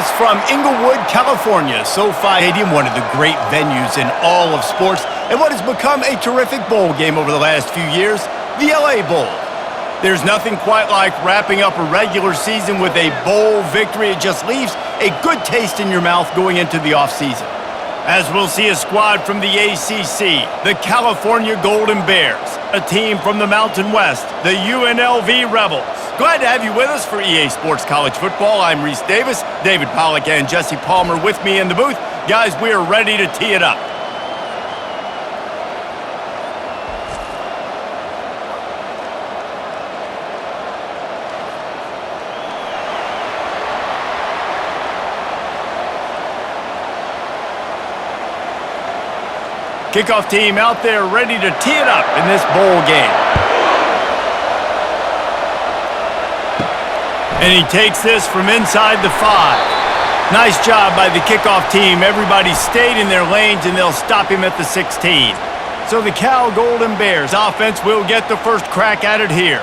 us from Inglewood, California. SoFi Stadium, one of the great venues in all of sports, and what has become a terrific bowl game over the last few years, the LABOWL. There's nothing quite like wrapping up a regular season with a bowl victory. It just leaves a good taste in your mouth going into the offseason. As we'll see a squad from the ACC, the California Golden Bears, a team from the Mountain West, the UNLV Rebels. Glad to have you with us for EA Sports College Football. I'm Reese Davis, David Pollack and Jesse Palmer with me in the booth. Guys, we are ready to tee it up. Kickoff team out there ready to tee it up in this bowl game. And he takes this from inside the 5. Nice job by the kickoff team. Everybody stayed in their lanes, and they'll stop him at the 16. So the Cal Golden Bears offense will get the first crack at it here.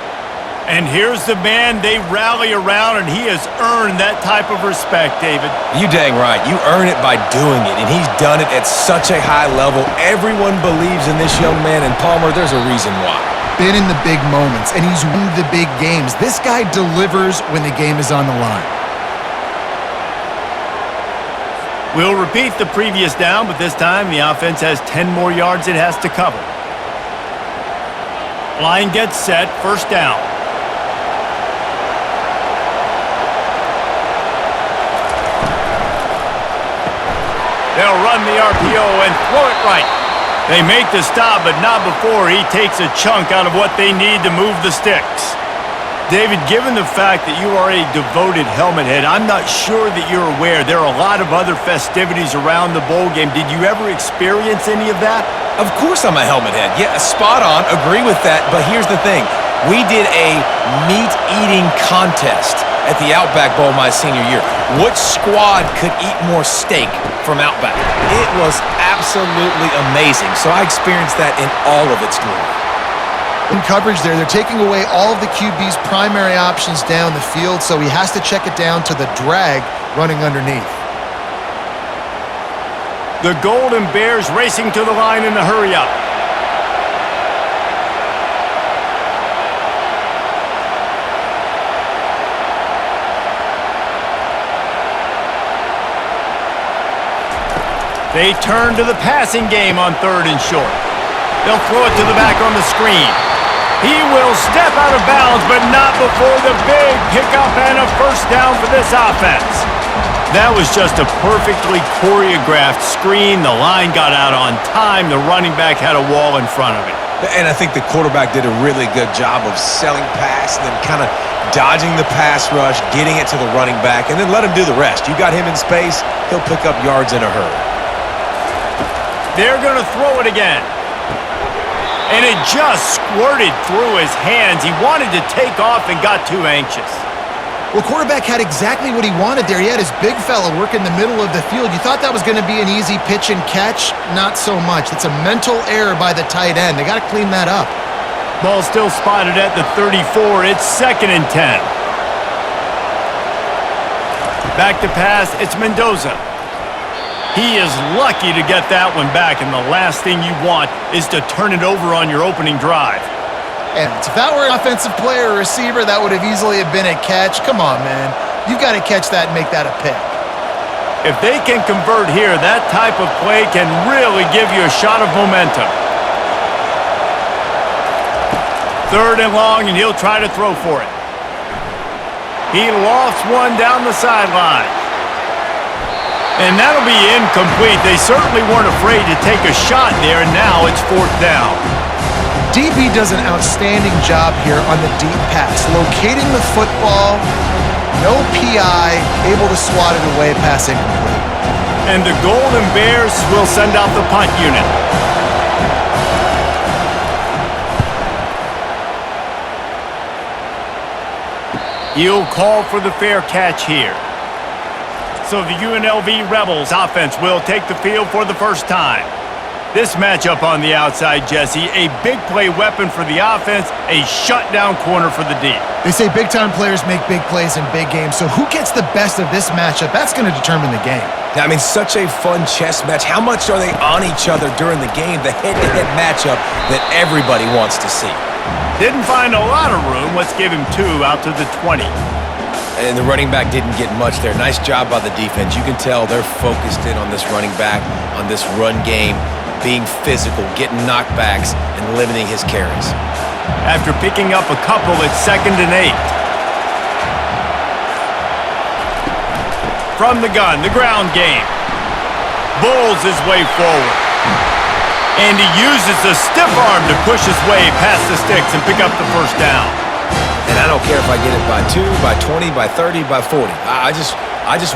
And here's the man they rally around, and he has earned that type of respect, David. You dang right. You earn it by doing it, and he's done it at such a high level. Everyone believes in this young man, and Palmer, there's a reason why. Been in the big moments, and he's won the big games. This guy delivers when the game is on the line. We'll repeat the previous down, but this time the offense has 10 more yards it has to cover. Line gets set, first down. They'll run the RPO and throw it right. They make the stop, but not before he takes a chunk out of what they need to move the sticks. David, given the fact that you are a devoted helmet head, I'm not sure that you're aware there are a lot of other festivities around the bowl game. Did you ever experience any of that? Of course I'm a helmet head. Yeah, spot on. Agree with that. But here's the thing. We did a meat-eating contest at the Outback Bowl my senior year. Which squad could eat more steak from Outback? It was absolutely amazing. So I experienced that in all of its glory. In coverage there, they're taking away all of the QB's primary options down the field, so he has to check it down to the drag running underneath. The Golden Bears racing to the line in the hurry-up. They turn to the passing game on 3rd and short. They'll throw it to the back on the screen. He will step out of bounds, but not before the big pickup and a first down for this offense. That was just a perfectly choreographed screen. The line got out on time. The running back had a wall in front of it. And I think the quarterback did a really good job of selling pass and then kind of dodging the pass rush, getting it to the running back, and then let him do the rest. You got him in space, he'll pick up yards in a hurry. They're going to throw it again. And it just squirted through his hands. He wanted to take off and got too anxious. Well, quarterback had exactly what he wanted there. He had his big fella work in the middle of the field. You thought that was going to be an easy pitch and catch? Not so much. It's a mental error by the tight end. They got to clean that up. Ball still spotted at the 34. It's 2nd and 10. Back to pass. It's Mendoza. He is lucky to get that one back, and the last thing you want is to turn it over on your opening drive. And if that were an offensive player or receiver, that would have easily have been a catch. Come on, man. You've got to catch that and make that a pick. If they can convert here, that type of play can really give you a shot of momentum. 3rd and long, and he'll try to throw for it. He lofts one down the sideline. And that'll be incomplete. They certainly weren't afraid to take a shot there, and now it's 4th down. DB does an outstanding job here on the deep pass, locating the football, no PI, able to swat it away, pass incomplete. And the Golden Bears will send out the punt unit. He'll call for the fair catch here. So the UNLV Rebels offense will take the field for the first time. This matchup on the outside, Jesse, a big play weapon for the offense, a shutdown corner for the D. They say big-time players make big plays in big games, so who gets the best of this matchup? That's going to determine the game. I mean, such a fun chess match. How much are they on each other during the game? The head-to-head matchup that everybody wants to see. Didn't find a lot of room. Let's give him 2 out to the 20. And the running back didn't get much there. Nice job by the defense. You can tell they're focused in on this running back, on this run game, being physical, getting knockbacks, and limiting his carries. After picking up a couple, it's 2nd and 8. From the gun, the ground game. Bulls his way forward. And he uses the stiff arm to push his way past the sticks and pick up the first down. And I don't care if I get it by 2, by 20, by 30, by 40. I just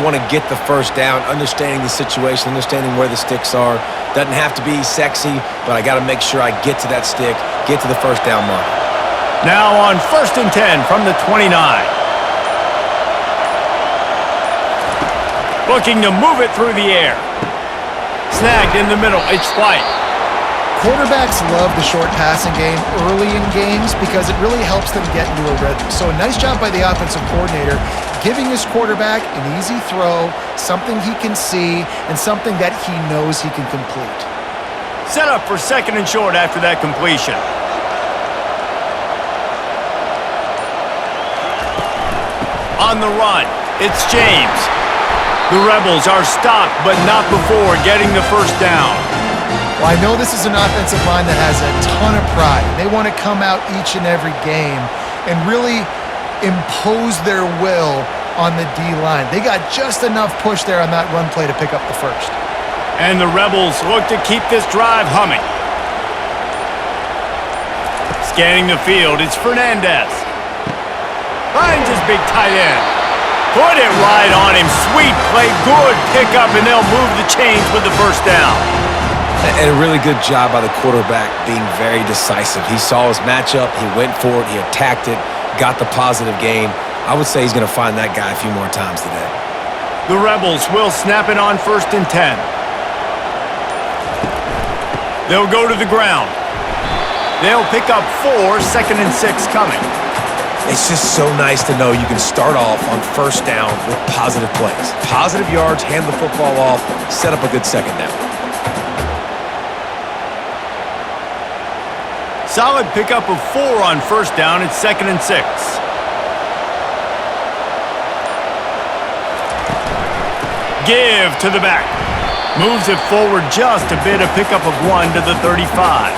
want to get the first down, understanding the situation, understanding where the sticks are. Doesn't have to be sexy, but I got to make sure I get to that stick, get to the first down mark. Now on 1st and 10 from the 29. Looking to move it through the air. Snagged in the middle. It's White. Quarterbacks love the short passing game early in games because it really helps them get into a rhythm. So a nice job by the offensive coordinator giving his quarterback an easy throw, something he can see, and something that he knows he can complete. Set up for 2nd and short after that completion. On the run, it's James. The Rebels are stopped, but not before getting the first down. Well, I know this is an offensive line that has a ton of pride. They want to come out each and every game and really impose their will on the D-line. They got just enough push there on that run play to pick up the first. And the Rebels look to keep this drive humming. Scanning the field, it's Fernandez. Finds his big tight end. Put it right on him. Sweet play, good pickup, and they'll move the chains with the first down. And a really good job by the quarterback being very decisive. He saw his matchup, he went for it, he attacked it, got the positive gain. I would say he's going to find that guy a few more times today. The Rebels will snap it on 1st and 10. They'll go to the ground. They'll pick up 4, 2nd and 6 coming. It's just so nice to know you can start off on first down with positive plays. Positive yards, hand the football off, set up a good second down. Solid pickup of 4 on first down. It's 2nd and 6. Give to the back. Moves it forward just a bit. A pickup of 1 to the 35.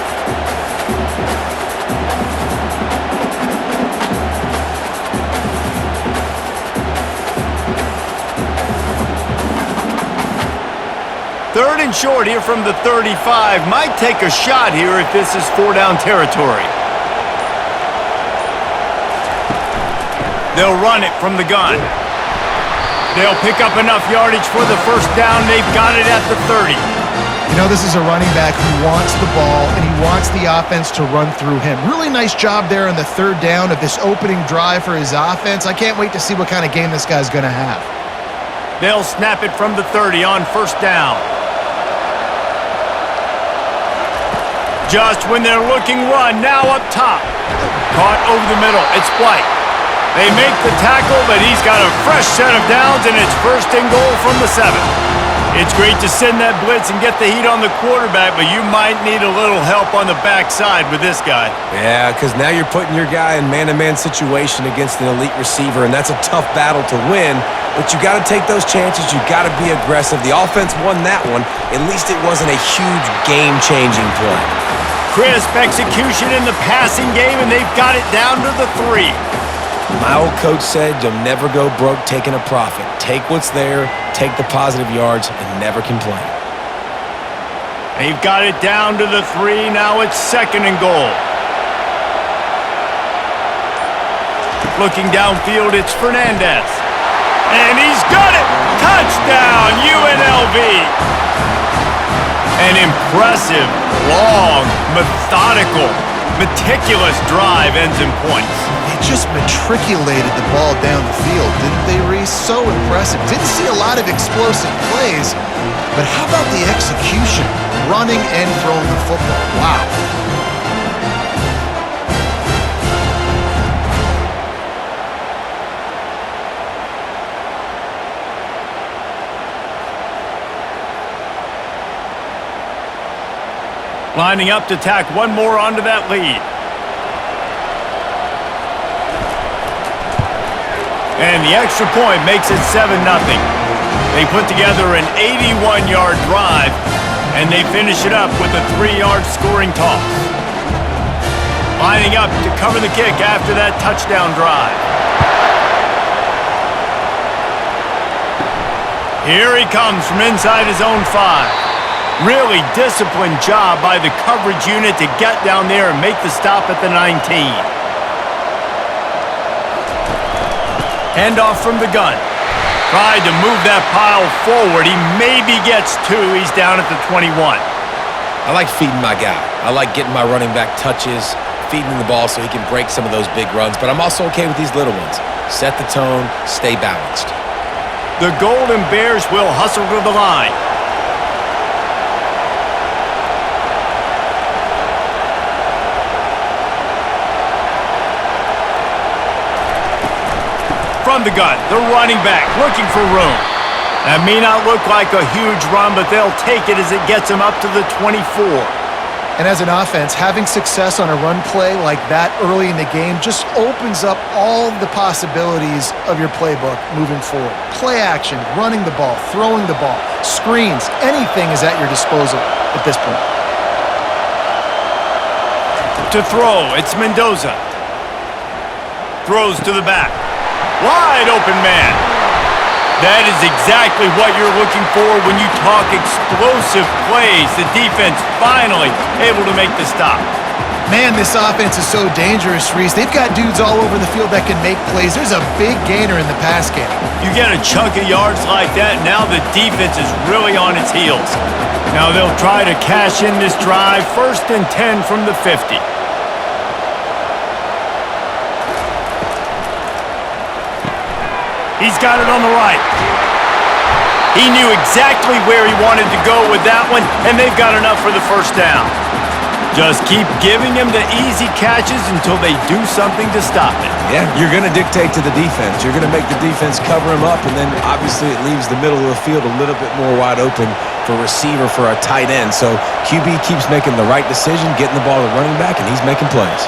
Third and short here from the 35. Might take a shot here if this is 4-down territory. They'll run it from the gun. They'll pick up enough yardage for the first down. They've got it at the 30. You know, this is a running back who wants the ball, and he wants the offense to run through him. Really nice job there on the 3rd down of this opening drive for his offense. I can't wait to see what kind of game this guy's going to have. They'll snap it from the 30 on first down. Just when they're looking run, now up top. Caught over the middle, it's White. They make the tackle, but he's got a fresh set of downs, and it's 1st and goal from the 7. It's great to send that blitz and get the heat on the quarterback, but you might need a little help on the backside with this guy. Yeah, because now you're putting your guy in man-to-man situation against an elite receiver, and that's a tough battle to win, but you got to take those chances. You got to be aggressive. The offense won that one. At least it wasn't a huge game-changing play. Crisp execution in the passing game, and they've got it down to the 3. My old coach said you'll never go broke taking a profit. Take what's there, take the positive yards, and never complain. They've got it down to the 3. Now it's 2nd and goal. Looking downfield, it's Fernandez. And he's got it! Touchdown, UNLV! An impressive, long, methodical Meticulous drive ends in points. They just matriculated the ball down the field, didn't they, Reese? So impressive. Didn't see a lot of explosive plays, but how about the execution? Running and throwing the football. Wow. Lining up to tack one more onto that lead. And the extra point makes it 7-0. They put together an 81-yard drive, and they finish it up with a 3-yard scoring toss. Lining up to cover the kick after that touchdown drive. Here he comes from inside his own 5. Really disciplined job by the coverage unit to get down there and make the stop at the 19. Handoff from the gun. Tried to move that pile forward. He maybe gets 2. He's down at the 21. I like feeding my guy. I like getting my running back touches, feeding him the ball so he can break some of those big runs, but I'm also okay with these little ones. Set the tone, stay balanced. The Golden Bears will hustle to the line. From the gun, the running back looking for room. That may not look like a huge run, but they'll take it as it gets them up to the 24. And as an offense, having success on a run play like that early in the game just opens up all the possibilities of your playbook moving forward. Play action, running the ball, throwing the ball, screens, anything is at your disposal at this point. To throw, it's Mendoza. Throws to the back. Wide open man. That is exactly what you're looking for when you talk explosive plays. The defense finally able to make the stop. Man, this offense is so dangerous, Reese. They've got dudes all over the field that can make plays. There's a big gainer in the pass game. You get a chunk of yards like that, now the defense is really on its heels. Now they'll try to cash in this drive. 1st and 10 from the 50. He's got it on the right. He knew exactly where he wanted to go with that one, and they've got enough for the first down. Just keep giving him the easy catches until they do something to stop it. Yeah, you're going to dictate to the defense. You're going to make the defense cover him up, and then obviously it leaves the middle of the field a little bit more wide open for receiver, for a tight end. So QB keeps making the right decision, getting the ball to running back, and he's making plays.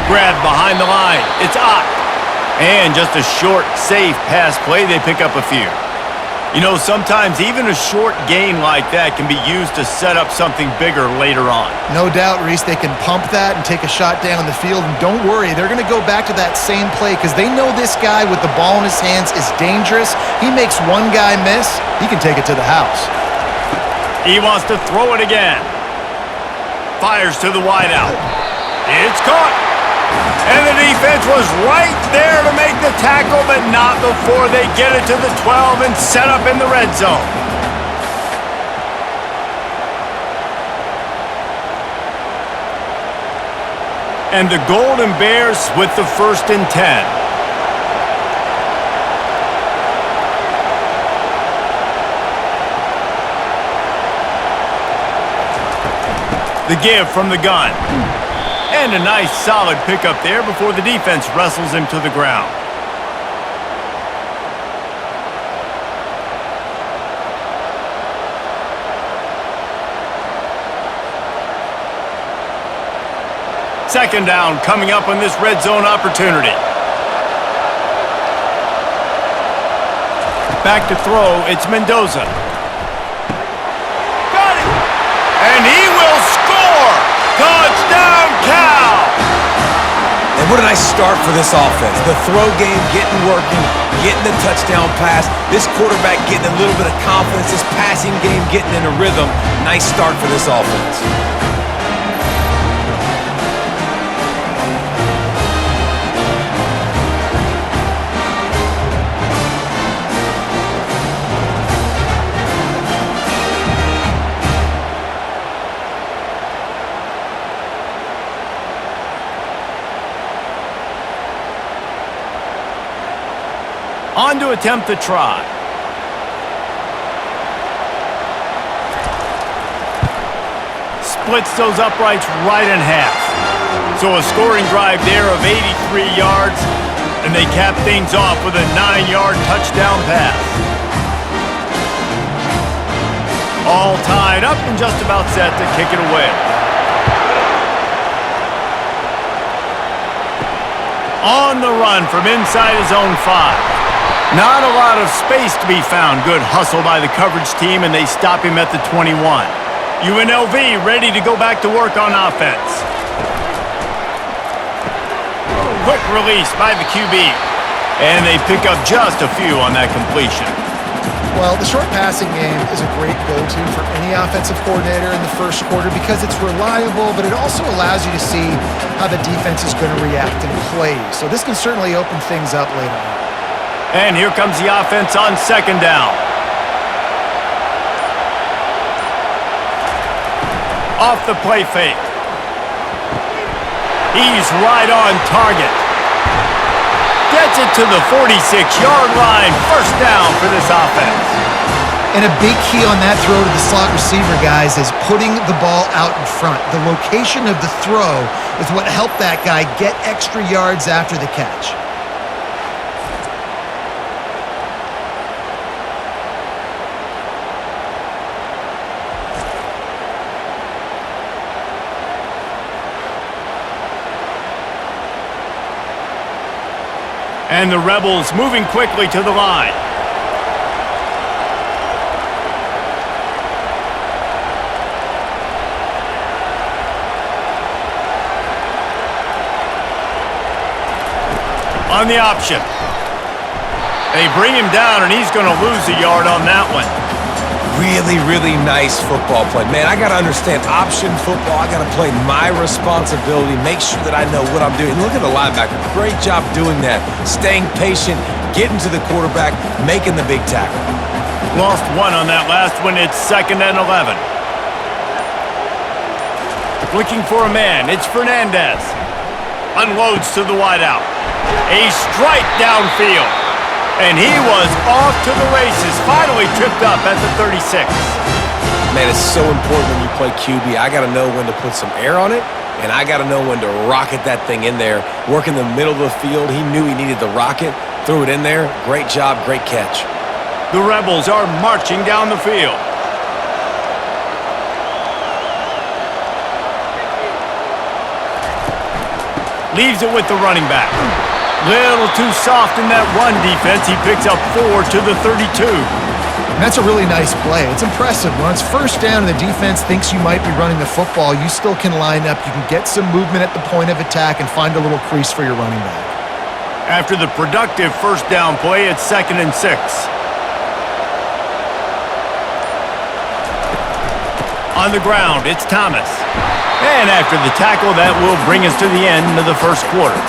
Grab behind the line. It's Ott. And just a short, safe pass play. They pick up a few. You know, sometimes even a short gain like that can be used to set up something bigger later on. No doubt, Reese, they can pump that and take a shot down the field. And don't worry, they're going to go back to that same play because they know this guy with the ball in his hands is dangerous. He makes one guy miss, he can take it to the house. He wants to throw it again. Fires to the wideout. It's caught. And the defense was right there to make the tackle, but not before they get it to the 12 and set up in the red zone. And the Golden Bears with the 1st and 10. The give from the gun. And a nice solid pickup there before the defense wrestles him to the ground. Second down coming up on this red zone opportunity. Back to throw, it's Mendoza. Got it! And he will score! Touchdown, Cal! And what a nice start for this offense. The throw game getting working, getting the touchdown pass. This quarterback getting a little bit of confidence. This passing game getting in a rhythm. Nice start for this offense. attempt the try. Splits those uprights right in half. So a scoring drive there of 83 yards, and they cap things off with a 9-yard touchdown pass. All tied up and just about set to kick it away. On the run from inside his own 5. Not a lot of space to be found. Good hustle by the coverage team, and they stop him at the 21. UNLV ready to go back to work on offense. Quick release by the QB. And they pick up just a few on that completion. Well, the short passing game is a great go-to for any offensive coordinator in the first quarter because it's reliable, but it also allows you to see how the defense is going to react in plays. So this can certainly open things up later on. And here comes the offense on second down. Off the play fake. He's right on target. Gets it to the 46-yard line. First down for this offense. And a big key on that throw to the slot receiver, guys, is putting the ball out in front. The location of the throw is what helped that guy get extra yards after the catch. And the Rebels moving quickly to the line. On the option. They bring him down, and he's going to lose a yard on that one. Really, really nice football play. Man, I got to understand option football. I got to play my responsibility, make sure that I know what I'm doing. Look at the linebacker. Great job doing that. Staying patient, getting to the quarterback, making the big tackle. Lost one on that last one. It's 2nd and 11. Looking for a man. It's Fernandez. Unloads to the wideout. A strike downfield. And he was off to the races, finally tripped up at the 36. Man, it's so important when you play QB. I got to know when to put some air on it, and I got to know when to rocket that thing in there. Work in the middle of the field. He knew he needed the rocket, threw it in there. Great job, great catch. The Rebels are marching down the field. Leaves it with the running back. Little too soft in that run defense. He picks up 4 to the 32. And that's a really nice play. It's impressive. When it's first down and the defense thinks you might be running the football, you still can line up. You can get some movement at the point of attack and find a little crease for your running back. After the productive first down play, it's 2nd and 6. On the ground, it's Thomas. And after the tackle, that will bring us to the end of the first quarter.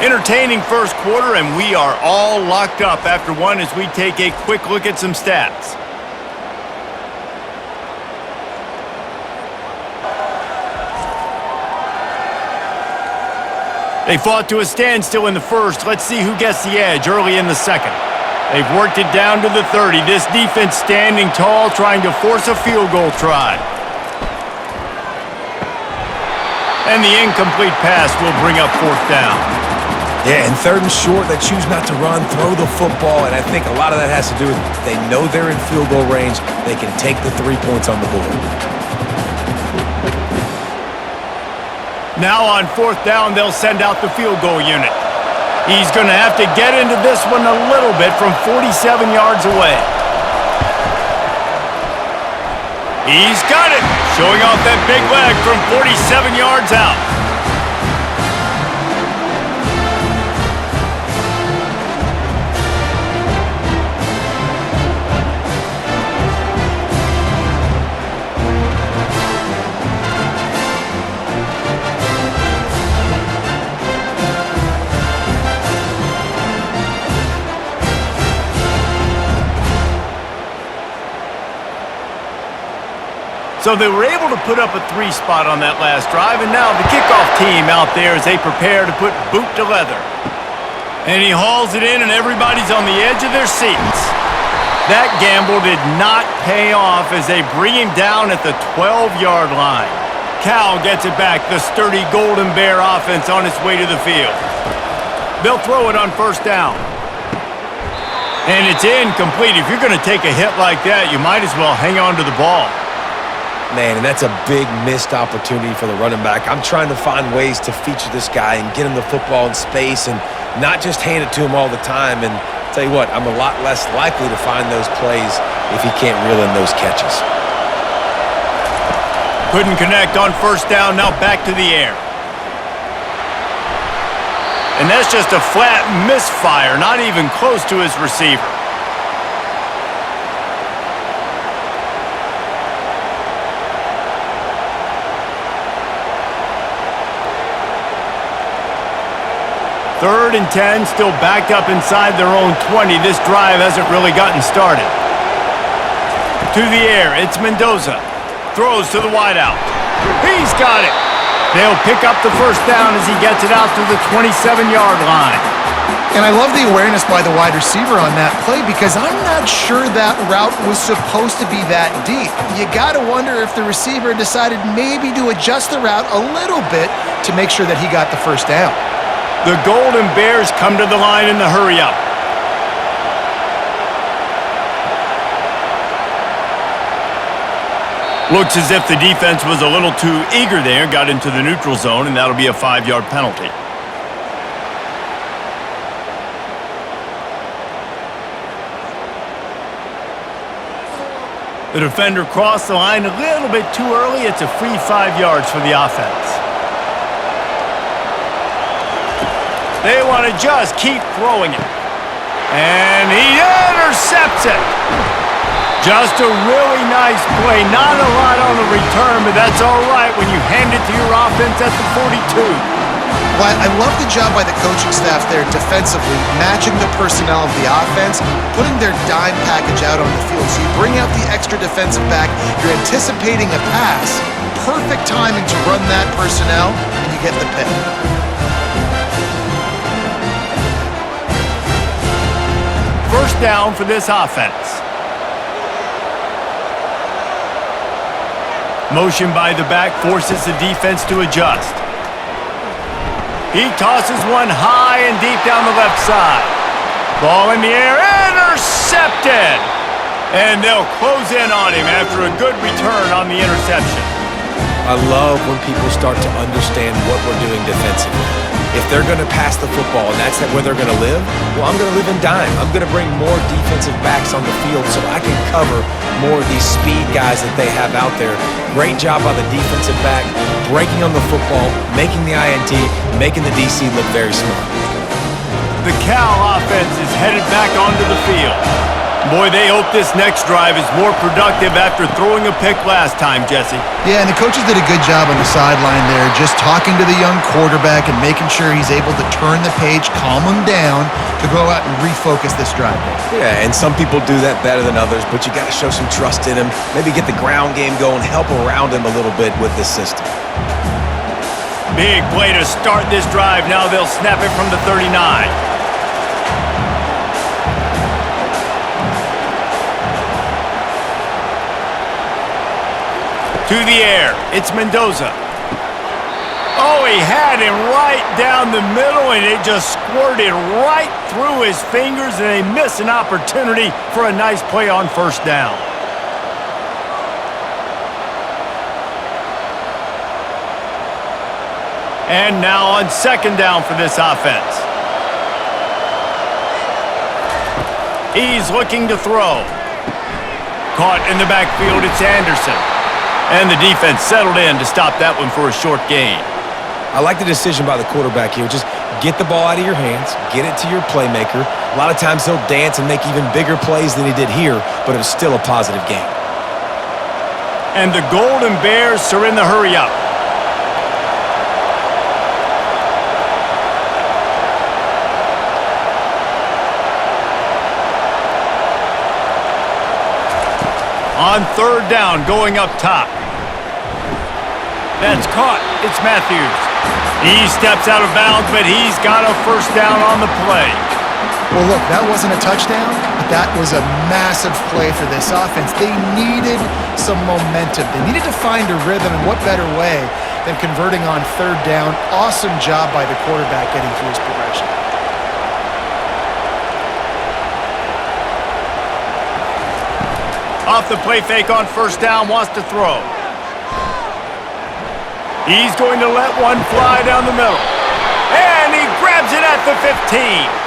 Entertaining first quarter, and we are all locked up after one as we take a quick look at some stats. They fought to a standstill in the first. Let's see who gets the edge early in the second. They've worked it down to the 30. This defense standing tall, trying to force a field goal try. And the incomplete pass will bring up 4th down. Yeah, and 3rd and short, they choose not to run, throw the football, and I think a lot of that has to do with they know they're in field goal range. They can take the 3 points on the board. Now on 4th down, they'll send out the field goal unit. He's going to have to get into this one a little bit from 47 yards away. He's got it, showing off that big leg from 47 yards out. So they were able to put up a 3 spot on that last drive, and now the kickoff team out there as they prepare to put boot to leather. And he hauls it in, and everybody's on the edge of their seats. That gamble did not pay off as they bring him down at the 12-yard line. Cal gets it back, the sturdy Golden Bear offense on its way to the field. They'll throw it on first down. And it's incomplete. If you're going to take a hit like that, you might as well hang on to the ball. Man, and that's a big missed opportunity for the running back. I'm trying to find ways to feature this guy and get him the football in space and not just hand it to him all the time. And tell you what, I'm a lot less likely to find those plays if he can't reel in those catches. Couldn't connect on first down, now back to the air. And that's just a flat misfire, not even close to his receiver. Third and 10, still backed up inside their own 20. This drive hasn't really gotten started. To the air, it's Mendoza. Throws to the wideout. He's got it. They'll pick up the first down as he gets it out to the 27-yard line. And I love the awareness by the wide receiver on that play because I'm not sure that route was supposed to be that deep. You got to wonder if the receiver decided maybe to adjust the route a little bit to make sure that he got the first down. The Golden Bears come to the line in the hurry-up. Looks as if the defense was a little too eager there, got into the neutral zone, and that'll be a 5-yard penalty. The defender crossed the line a little bit too early. It's a free 5 yards for the offense. They want to just keep throwing it. And he intercepts it. Just a really nice play. Not a lot on the return, but that's all right when you hand it to your offense at the 42. Well, I love the job by the coaching staff there defensively, matching the personnel of the offense, putting their dime package out on the field. So you bring out the extra defensive back, you're anticipating a pass, perfect timing to run that personnel, and you get the pick. First down for this offense. Motion by the back forces the defense to adjust. He tosses one high and deep down the left side. Ball in the air, intercepted! And they'll close in on him after a good return on the interception. I love when people start to understand what we're doing defensively. If they're going to pass the football and that's where they're going to live, well, I'm going to live in dime. I'm going to bring more defensive backs on the field so I can cover more of these speed guys that they have out there. Great job by the defensive back, breaking on the football, making the INT, making the DC look very smart. The Cal offense is headed back onto the field. Boy, they hope this next drive is more productive after throwing a pick last time, Jesse. Yeah, and the coaches did a good job on the sideline there, just talking to the young quarterback and making sure he's able to turn the page, calm him down, to go out and refocus this drive. Yeah, and some people do that better than others, but you got to show some trust in him, maybe get the ground game going, help around him a little bit with this system. Big play to start this drive. Now they'll snap it from the 39. To the air, it's Mendoza. Oh, he had him right down the middle, and it just squirted right through his fingers, and they miss an opportunity for a nice play on first down. And now on second down for this offense. He's looking to throw. Caught in the backfield, it's Anderson. And the defense settled in to stop that one for a short gain. I like the decision by the quarterback here. Just get the ball out of your hands, get it to your playmaker. A lot of times he'll dance and make even bigger plays than he did here, but it was still a positive game. And the Golden Bears are in the hurry-up. On third down, going up top. That's caught. It's Matthews. He steps out of bounds, but he's got a first down on the play. Well, look, that wasn't a touchdown, but that was a massive play for this offense. They needed some momentum. They needed to find a rhythm, and what better way than converting on third down. Awesome job by the quarterback getting through his progression. Off the play fake on first down, wants to throw. He's going to let one fly down the middle. And he grabs it at the 15.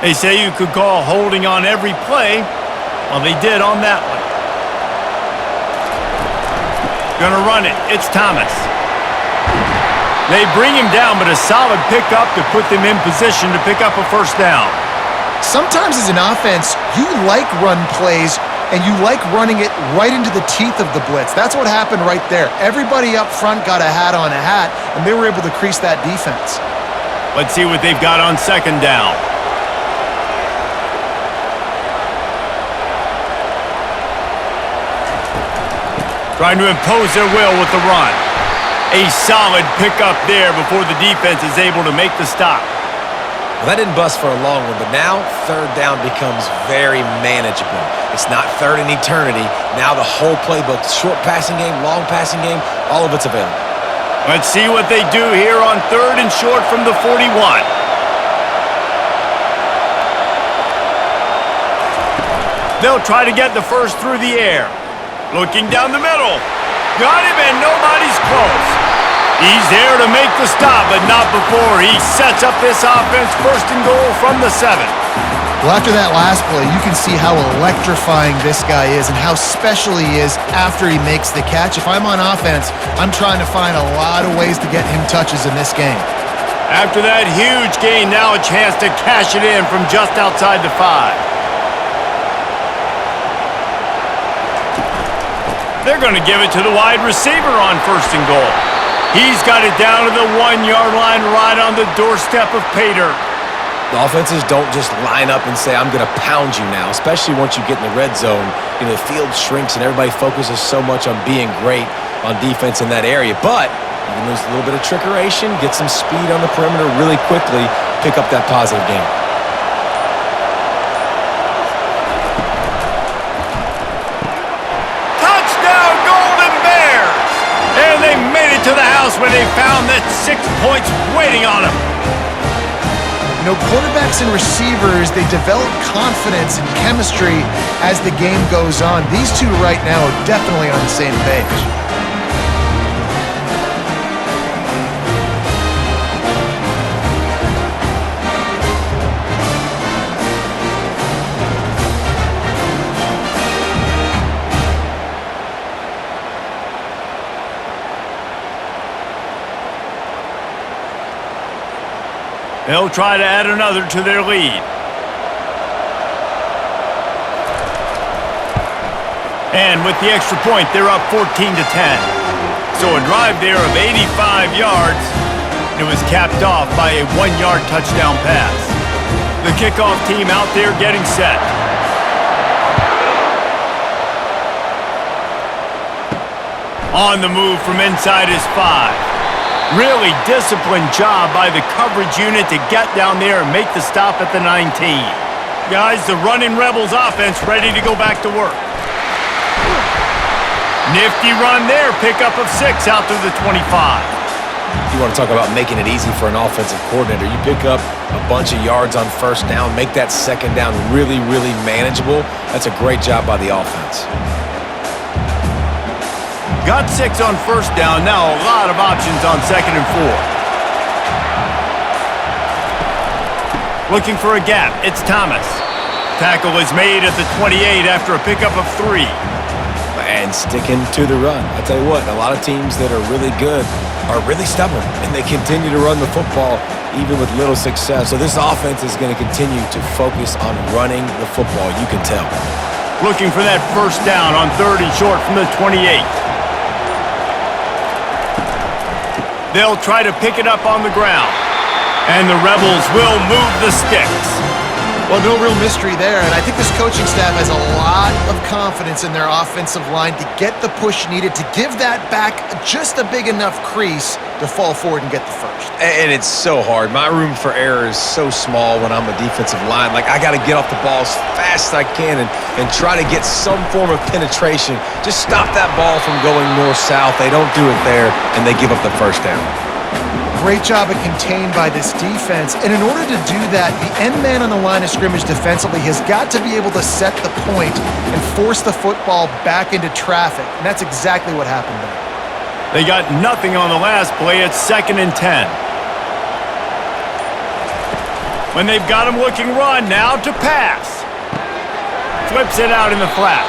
They say you could call holding on every play. Well, they did on that one. Gonna run it. It's Thomas. They bring him down, but a solid pickup to put them in position to pick up a first down. Sometimes as an offense, you like run plays, and you like running it right into the teeth of the blitz. That's what happened right there. Everybody up front got a hat on a hat, and they were able to crease that defense. Let's see what they've got on second down. Trying to impose their will with the run. A solid pickup there before the defense is able to make the stop. Well, that didn't bust for a long one, but now third down becomes very manageable. It's not third in eternity. Now the whole playbook, short passing game, long passing game, all of it's available. Let's see what they do here on third and short from the 41. They'll try to get the first through the air. Looking down the middle. Got him, and nobody's close. He's there to make the stop, but not before he sets up this offense first and goal from the 7. Well, after that last play, you can see how electrifying this guy is and how special he is after he makes the catch. If I'm on offense, I'm trying to find a lot of ways to get him touches in this game. After that huge gain, now a chance to cash it in from just outside the 5. They're going to give it to the wide receiver on first and goal. He's got it down to the 1-yard line right on the doorstep of pay dirt. The offenses don't just line up and say, I'm going to pound you now, especially once you get in the red zone. You know, the field shrinks and everybody focuses so much on being great on defense in that area. But you can lose a little bit of trickeration, get some speed on the perimeter really quickly, pick up that positive game. They made it to the house when they found that 6 points waiting on them. You know, quarterbacks and receivers, they develop confidence and chemistry as the game goes on. These two right now are definitely on the same page. They'll try to add another to their lead. And with the extra point, they're up 14-10. So a drive there of 85 yards. It was capped off by a 1-yard touchdown pass. The kickoff team out there getting set. On the move from inside his 5. Really disciplined job by the coverage unit to get down there and make the stop at the 19. Guys, the running Rebels offense ready to go back to work. Nifty run there, pickup of 6 out to the 25. You want to talk about making it easy for an offensive coordinator. You pick up a bunch of yards on first down, make that second down really, really manageable. That's a great job by the offense. Got 6 on first down, now a lot of options on second and 4. Looking for a gap, it's Thomas. Tackle is made at the 28 after a pickup of 3. And sticking to the run. I tell you what, a lot of teams that are really good are really stubborn, and they continue to run the football even with little success. So this offense is going to continue to focus on running the football, you can tell. Looking for that first down on third and short from the 28. They'll try to pick it up on the ground. And the Rebels will move the sticks. Well, no real mystery there, and I think this coaching staff has a lot of confidence in their offensive line to get the push needed to give that back just a big enough crease to fall forward and get the first. And it's so hard. My room for error is so small when I'm a defensive line. Like, I got to get off the ball as fast as I can and try to get some form of penetration. Just stop that ball from going north-south. They don't do it there, and they give up the first down. Great job of contained by this defense. And in order to do that, the end man on the line of scrimmage defensively has got to be able to set the point and force the football back into traffic. And that's exactly what happened there. They got nothing on the last play. It's 2nd and 10. When they've got him looking run, now to pass. Flips it out in the flat.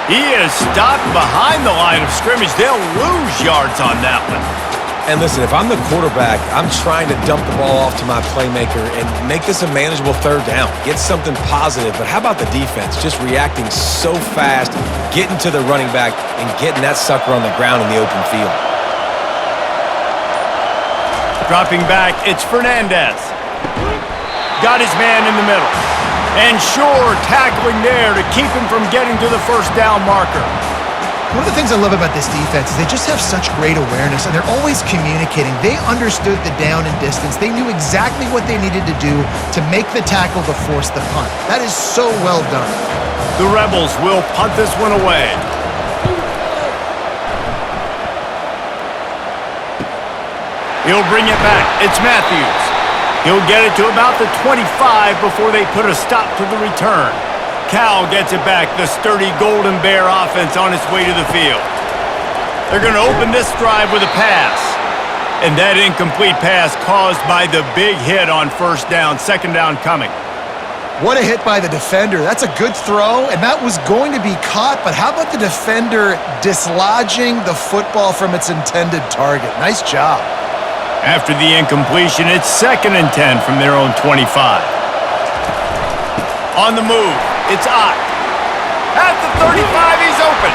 He is stopped behind the line of scrimmage. They'll lose yards on that one. And listen, if I'm the quarterback, I'm trying to dump the ball off to my playmaker and make this a manageable 3rd down. Get something positive. But how about the defense? Just reacting so fast, getting to the running back, and getting that sucker on the ground in the open field. Dropping back, it's Fernandez. Got his man in the middle. And sure, tackling there to keep him from getting to the 1st down marker. One of the things I love about this defense is they just have such great awareness, and they're always communicating. They understood the down and distance. They knew exactly what they needed to do to make the tackle to force the punt. That is so well done. The Rebels will punt this one away. He'll bring it back. It's Matthews. He'll get it to about the 25 before they put a stop to the return. Cal gets it back, the sturdy Golden Bear offense on its way to the field. They're going to open this drive with a pass. And that incomplete pass caused by the big hit on 1st down, 2nd down coming. What a hit by the defender. That's a good throw, and that was going to be caught, but how about the defender dislodging the football from its intended target? Nice job. After the incompletion, it's 2nd and 10 from their own 25. On the move. It's Ott. At the 35, he's open.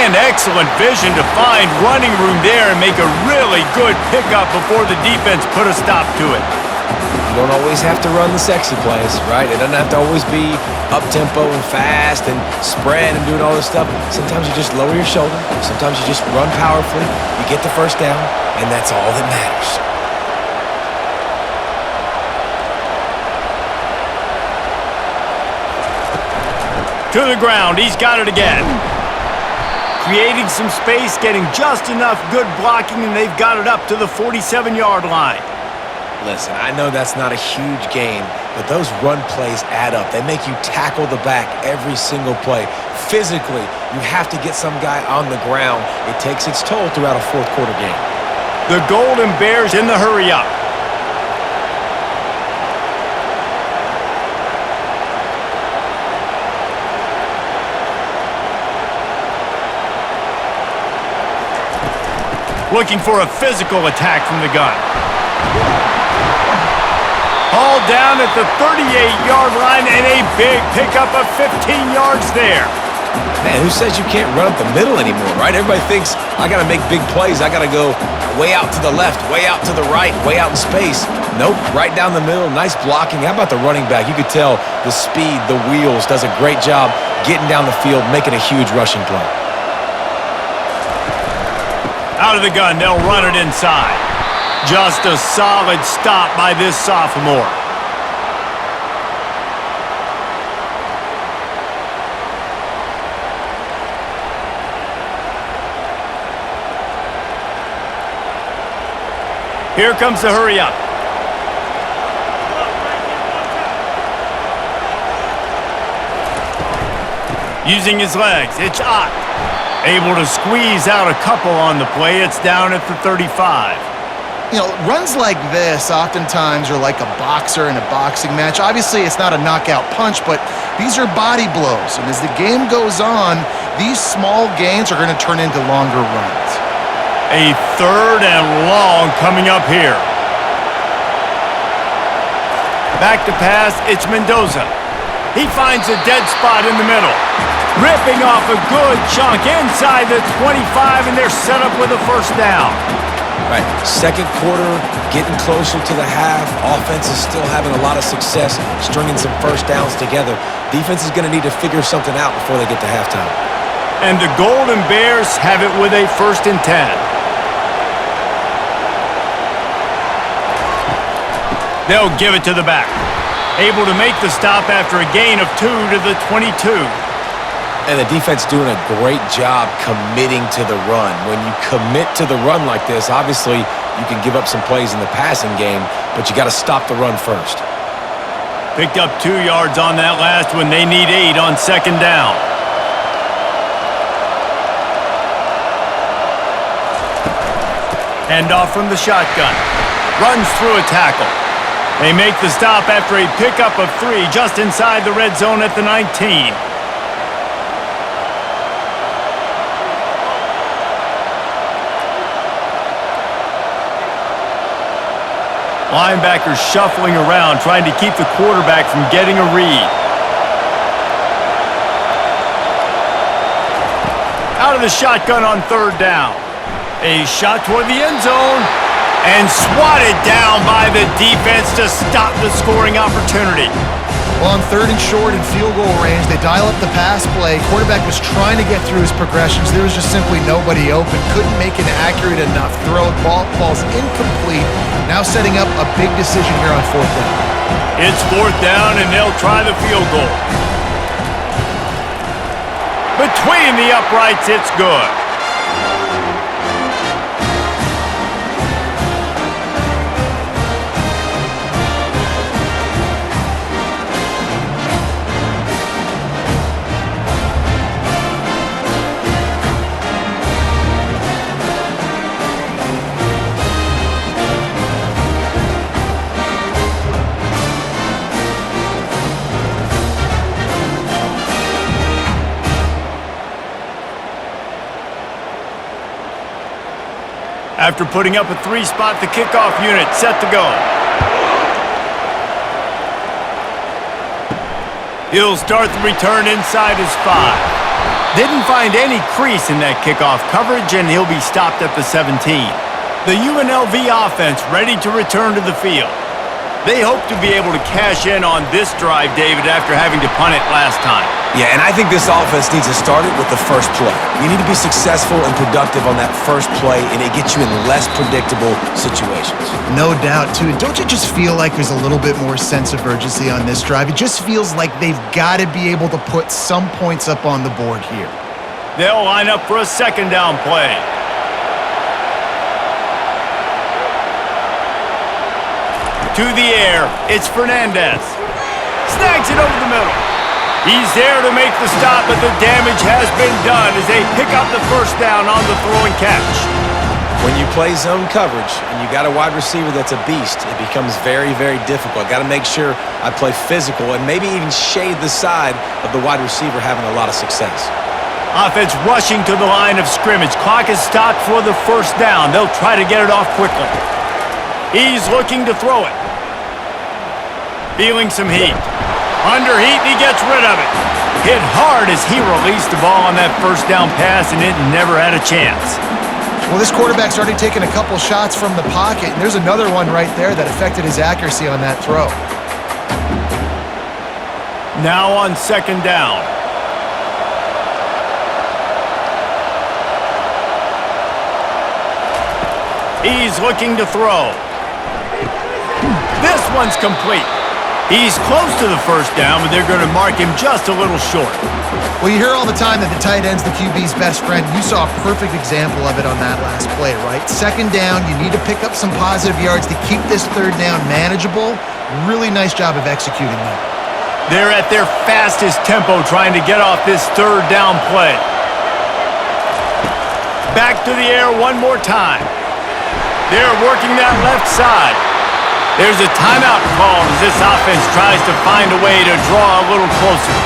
And excellent vision to find running room there and make a really good pickup before the defense put a stop to it. You don't always have to run the sexy plays, right? It doesn't have to always be up-tempo and fast and spread and doing all this stuff. Sometimes you just lower your shoulder. Sometimes you just run powerfully. You get the 1st down, and that's all that matters. To the ground, he's got it again. Creating some space, getting just enough good blocking, and they've got it up to the 47-yard line. Listen, I know that's not a huge game, but those run plays add up. They make you tackle the back every single play. Physically, you have to get some guy on the ground. It takes its toll throughout a 4th quarter game. The Golden Bears in the hurry-up. Looking for a physical attack from the gun. All down at the 38-yard line and a big pickup of 15 yards there. Man, who says you can't run up the middle anymore, right? Everybody thinks, I got to make big plays. I got to go way out to the left, way out to the right, way out in space. Nope, right down the middle. Nice blocking. How about the running back? You could tell the speed, the wheels, does a great job getting down the field, making a huge rushing play. Out of the gun, they'll run it inside. Just a solid stop by this sophomore. Here comes the hurry-up. Using his legs, it's Ott. Able to squeeze out a couple on the play. It's down at the 35. You know, runs like this oftentimes are like a boxer in a boxing match. Obviously, it's not a knockout punch, but these are body blows. And as the game goes on, these small gains are going to turn into longer runs. A 3rd and long coming up here. Back to pass, it's Mendoza. He finds a dead spot in the middle. Ripping off a good chunk inside the 25, and they're set up with a 1st down. Right, second quarter, getting closer to the half. Offense is still having a lot of success stringing some first downs together. Defense is going to need to figure something out before they get to halftime. And the Golden Bears have it with a 1st and 10. They'll give it to the back. Able to make the stop after a gain of 2 to the 22. And the defense doing a great job committing to the run. When you commit to the run like this, obviously you can give up some plays in the passing game, but you got to stop the run first. Picked up 2 yards on that last one. They need 8 on 2nd down. Hand off from the shotgun. Runs through a tackle. They make the stop after a pickup of 3 just inside the red zone at the 19. Linebackers shuffling around, trying to keep the quarterback from getting a read. Out of the shotgun on 3rd down. A shot toward the end zone. And swatted down by the defense to stop the scoring opportunity. Well, on 3rd and short and field goal range, they dial up the pass play. Quarterback was trying to get through his progressions. There was just simply nobody open. Couldn't make an accurate enough throw. Ball falls incomplete. Now setting up a big decision here on 4th down. It's 4th down, and they'll try the field goal. Between the uprights, it's good. After putting up a 3-spot, the kickoff unit set to go. He'll start the return inside his 5. Didn't find any crease in that kickoff coverage, and he'll be stopped at the 17. The UNLV offense ready to return to the field. They hope to be able to cash in on this drive, David, after having to punt it last time. Yeah, and I think this offense needs to start it with the first play. You need to be successful and productive on that first play, and it gets you in less predictable situations. No doubt, too. And don't you just feel like there's a little bit more sense of urgency on this drive? It just feels like they've got to be able to put some points up on the board here. They'll line up for a 2nd down play. To the air, it's Fernandez. Snags it over the middle. He's there to make the stop, but the damage has been done as they pick up the 1st down on the throw and catch. When you play zone coverage and you got a wide receiver that's a beast, it becomes very, very difficult. Got to make sure I play physical and maybe even shade the side of the wide receiver having a lot of success. Offense rushing to the line of scrimmage. Clock is stopped for the 1st down. They'll try to get it off quickly. He's looking to throw it. Feeling some heat. Under heat, and he gets rid of it. Hit hard as he released the ball on that 1st down pass, and it never had a chance. Well, this quarterback's already taken a couple shots from the pocket, and there's another one right there that affected his accuracy on that throw. Now on 2nd down. He's looking to throw. This one's complete. He's close to the 1st down, but they're going to mark him just a little short. Well, you hear all the time that the tight end's the QB's best friend. You saw a perfect example of it on that last play, right? 2nd down, you need to pick up some positive yards to keep this 3rd down manageable. Really nice job of executing that. They're at their fastest tempo trying to get off this 3rd down play. Back to the air one more time. They're working that left side. There's a timeout call as this offense tries to find a way to draw a little closer.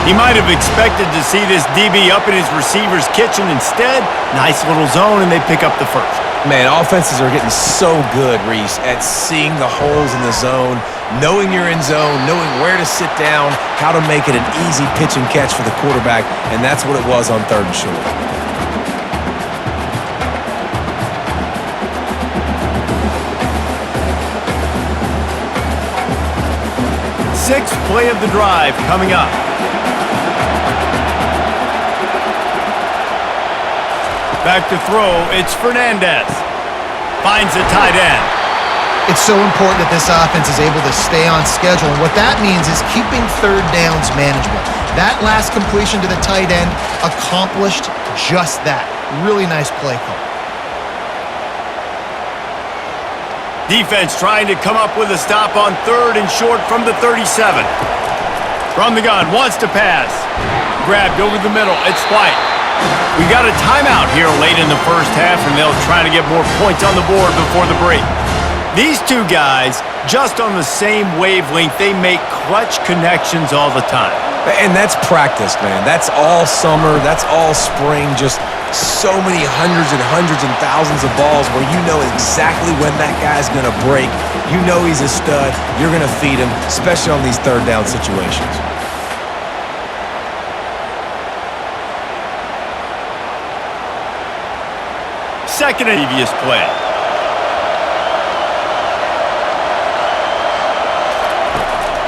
He might have expected to see this DB up in his receiver's kitchen. Instead, nice little zone, and they pick up the 1st. Man, offenses are getting so good, Reese, at seeing the holes in the zone, knowing you're in zone, knowing where to sit down, how to make it an easy pitch and catch for the quarterback, and that's what it was on 3rd and short. sixth play of the drive coming up. Back to throw, it's Fernandez. Finds the tight end. It's so important that this offense is able to stay on schedule, and what that means is keeping third downs manageable. That last completion to the tight end accomplished just that. Really nice play call. Defense trying to come up with a stop on third and short from the 37. From the gun, wants to pass. Grabbed over the middle, it's White. We got a timeout here late in the first half, and they'll try to get more points on the board before the break. These two guys, just on the same wavelength, they make clutch connections all the time. And that's practice, man. That's all summer. That's all spring. Just so many hundreds and thousands of balls where you know exactly when that guy's going to break. You know he's a stud. You're going to feed him, especially on these third down situations. Second and previous play.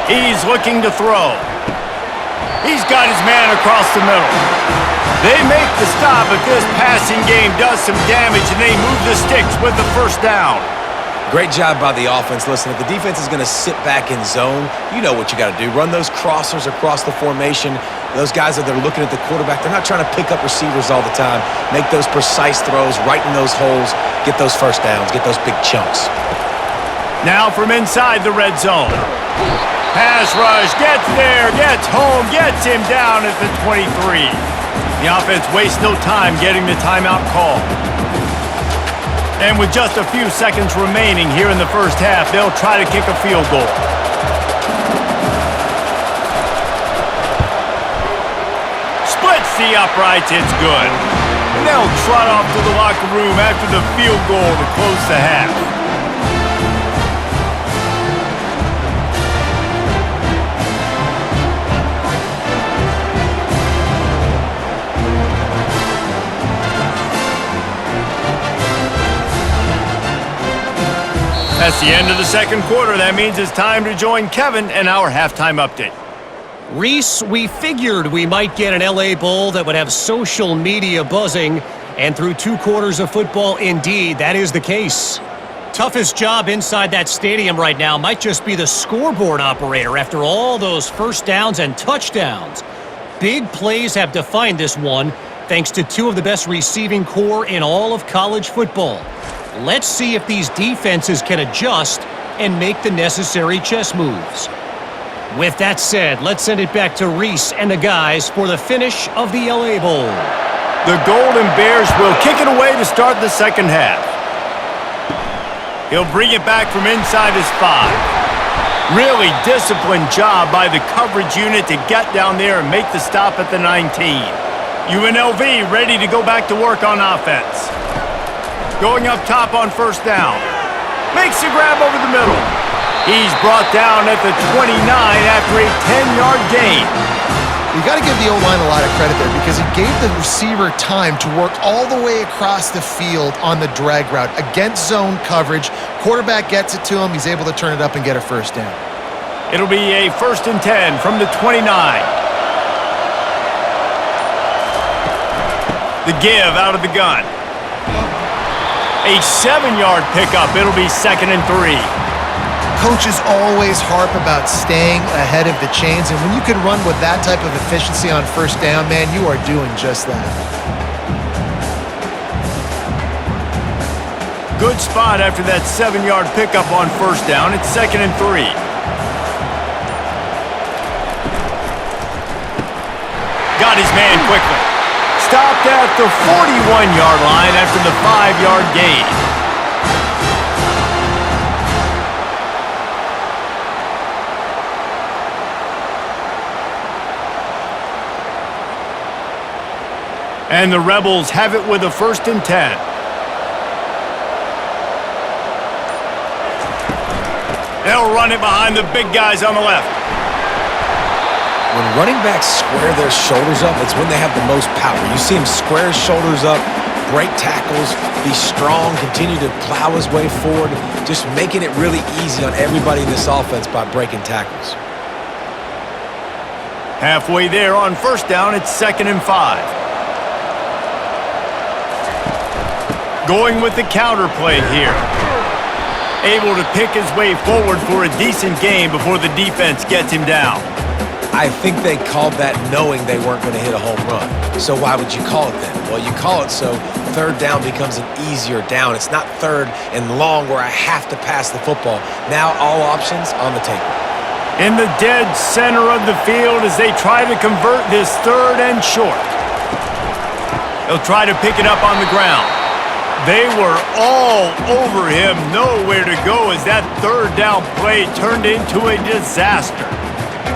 He's looking to throw. He's got his man across the middle. They make the stop, but this passing game does some damage, and they move the sticks with the first down. Great job by the offense. Listen, if the defense is going to sit back in zone, you know what you got to do. Run those crossers across the formation. Those guys that are looking at the quarterback, they're not trying to pick up receivers all the time. Make those precise throws, right in those holes, get those first downs, get those big chunks. Now from inside the red zone. Pass rush, gets there, gets home, gets him down at the 23. The offense wastes no time getting the timeout call. And with just a few seconds remaining here in the first half, they'll try to kick a field goal. Splits the uprights, it's good. And they'll trot off to the locker room after the field goal to close the half. That's the end of the second quarter. That means it's time to join Kevin and our halftime update. Reese, we figured we might get an LA Bowl that would have social media buzzing, and through 2 quarters of football, indeed, that is the case. Toughest job inside that stadium right now might just be the scoreboard operator after all those first downs and touchdowns. Big plays have defined this one, thanks to 2 of the best receiving corps in all of college football. Let's see if these defenses can adjust and make the necessary chess moves. With that said, let's send it back to Reese and the guys for the finish of the LA Bowl. The Golden Bears will kick it away to start the second half. He'll bring it back from inside his 5. Really disciplined job by the coverage unit to get down there and make the stop at the 19. UNLV ready to go back to work on offense. Going up top on first down. Makes the grab over the middle. He's brought down at the 29 after a 10-yard gain. You got to give the O-line a lot of credit there because he gave the receiver time to work all the way across the field on the drag route against zone coverage. Quarterback gets it to him. He's able to turn it up and get a first down. It'll be a 1st and 10 from the 29. The give out of the gun. A 7-yard pickup. It'll be 2nd and 3. Coaches always harp about staying ahead of the chains, and when you can run with that type of efficiency on first down, man, you are doing just that. Good spot after that 7-yard pickup on first down. It's 2nd and 3. Got his man quickly. Stopped at the 41-yard line after the 5-yard gain. And the Rebels have it with a 1st and 10. They'll run it behind the big guys on the left. When running backs square their shoulders up, it's when they have the most power. You see him square his shoulders up, break tackles, be strong, continue to plow his way forward, just making it really easy on everybody in this offense by breaking tackles. Halfway there on first down, it's 2nd and 5. Going with the counter play here. Able to pick his way forward for a decent gain before the defense gets him down. I think they called that knowing they weren't going to hit a home run. So why would you call it then? Well, you call it so third down becomes an easier down. It's not third and long where I have to pass the football. Now all options on the table. In the dead center of the field as they try to convert this 3rd and short. They'll try to pick it up on the ground. They were all over him, nowhere to go as that 3rd down play turned into a disaster.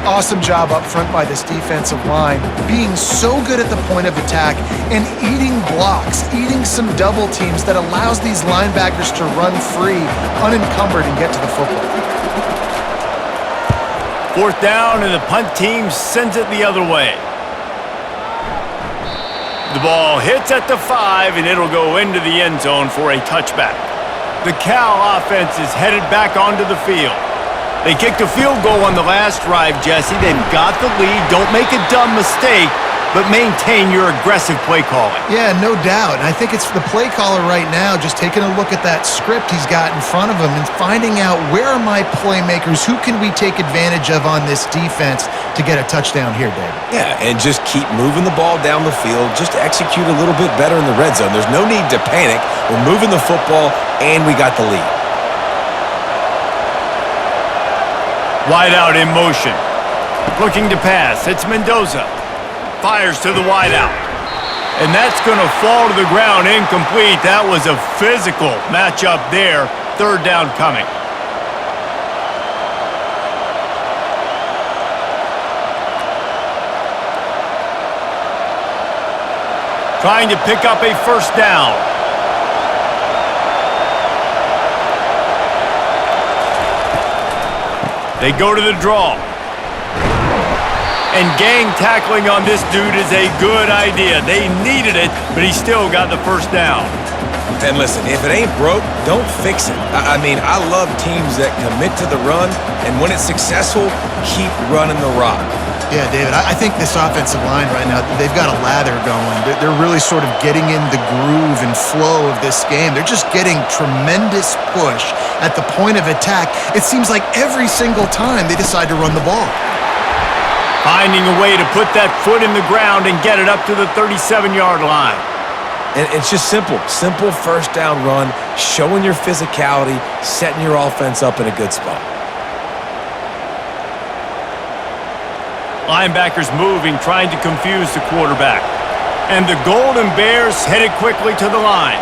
Awesome job up front by this defensive line, being so good at the point of attack and eating blocks, eating some double teams that allows these linebackers to run free, unencumbered, and get to the football. 4th down, and the punt team sends it the other way. The ball hits at the 5, and it'll go into the end zone for a touchback. The Cal offense is headed back onto the field. They kicked a field goal on the last drive, Jesse. They've got the lead. Don't make a dumb mistake, but maintain your aggressive play calling. Yeah, no doubt. And I think it's the play caller right now just taking a look at that script he's got in front of him and finding out where are my playmakers, who can we take advantage of on this defense to get a touchdown here, David. Yeah, and just keep moving the ball down the field. Just execute a little bit better in the red zone. There's no need to panic. We're moving the football, and we got the lead. Wide out in motion. Looking to pass. It's Mendoza. Fires to the wide out. And that's going to fall to the ground incomplete. That was a physical matchup there. 3rd down coming. Trying to pick up a 1st down. They go to the draw. And gang tackling on this dude is a good idea. They needed it, but he still got the 1st down. And listen, if it ain't broke, don't fix it. I mean, I love teams that commit to the run, and when it's successful, keep running the rock. Yeah, David, I think this offensive line right now, they've got a lather going. They're really sort of getting in the groove and flow of this game. They're just getting tremendous push at the point of attack. It seems like every single time they decide to run the ball. Finding a way to put that foot in the ground and get it up to the 37-yard line. And it's just simple 1st down run, showing your physicality, setting your offense up in a good spot. Linebackers moving, trying to confuse the quarterback. And the Golden Bears headed quickly to the line.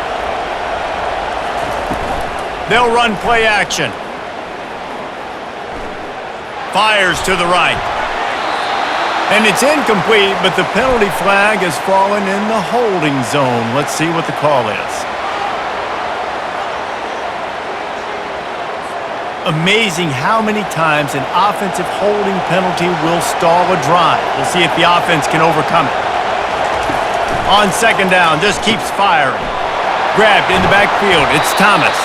They'll run play action. Fires to the right. And it's incomplete, but the penalty flag has fallen in the holding zone. Let's see what the call is. Amazing how many times an offensive holding penalty will stall a drive. We'll see if the offense can overcome it. On 2nd down, just keeps firing. Grabbed in the backfield, it's Thomas.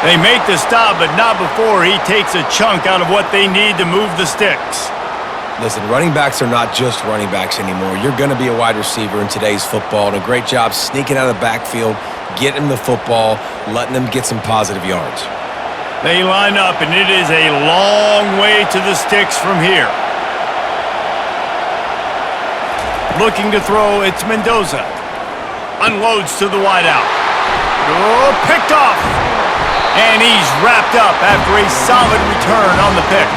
They make the stop, but not before he takes a chunk out of what they need to move the sticks. Listen, running backs are not just running backs anymore. You're going to be a wide receiver in today's football, and a great job sneaking out of the backfield, getting the football, letting them get some positive yards. They line up, and it is a long way to the sticks from here. Looking to throw, it's Mendoza. Unloads to the wideout. Oh, picked off. And he's wrapped up after a solid return on the pick.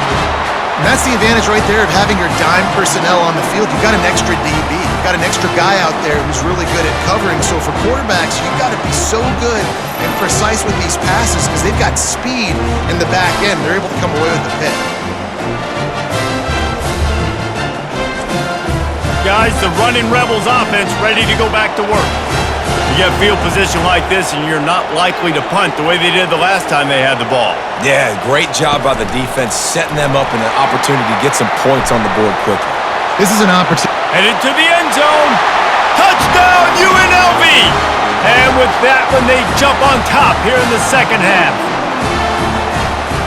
And that's the advantage right there of having your dime personnel on the field. You've got an extra DB. You've got an extra guy out there who's really good at covering. So for quarterbacks, you've got to be so good and precise with these passes because they've got speed in the back end. They're able to come away with the pick. Guys, the running Rebels offense ready to go back to work. You get field position like this and you're not likely to punt the way they did the last time they had the ball. Yeah, great job by the defense, setting them up in an opportunity to get some points on the board quickly. This is an opportunity. Headed to the end zone. Touchdown, UNLV! And with that one, they jump on top here in the second half.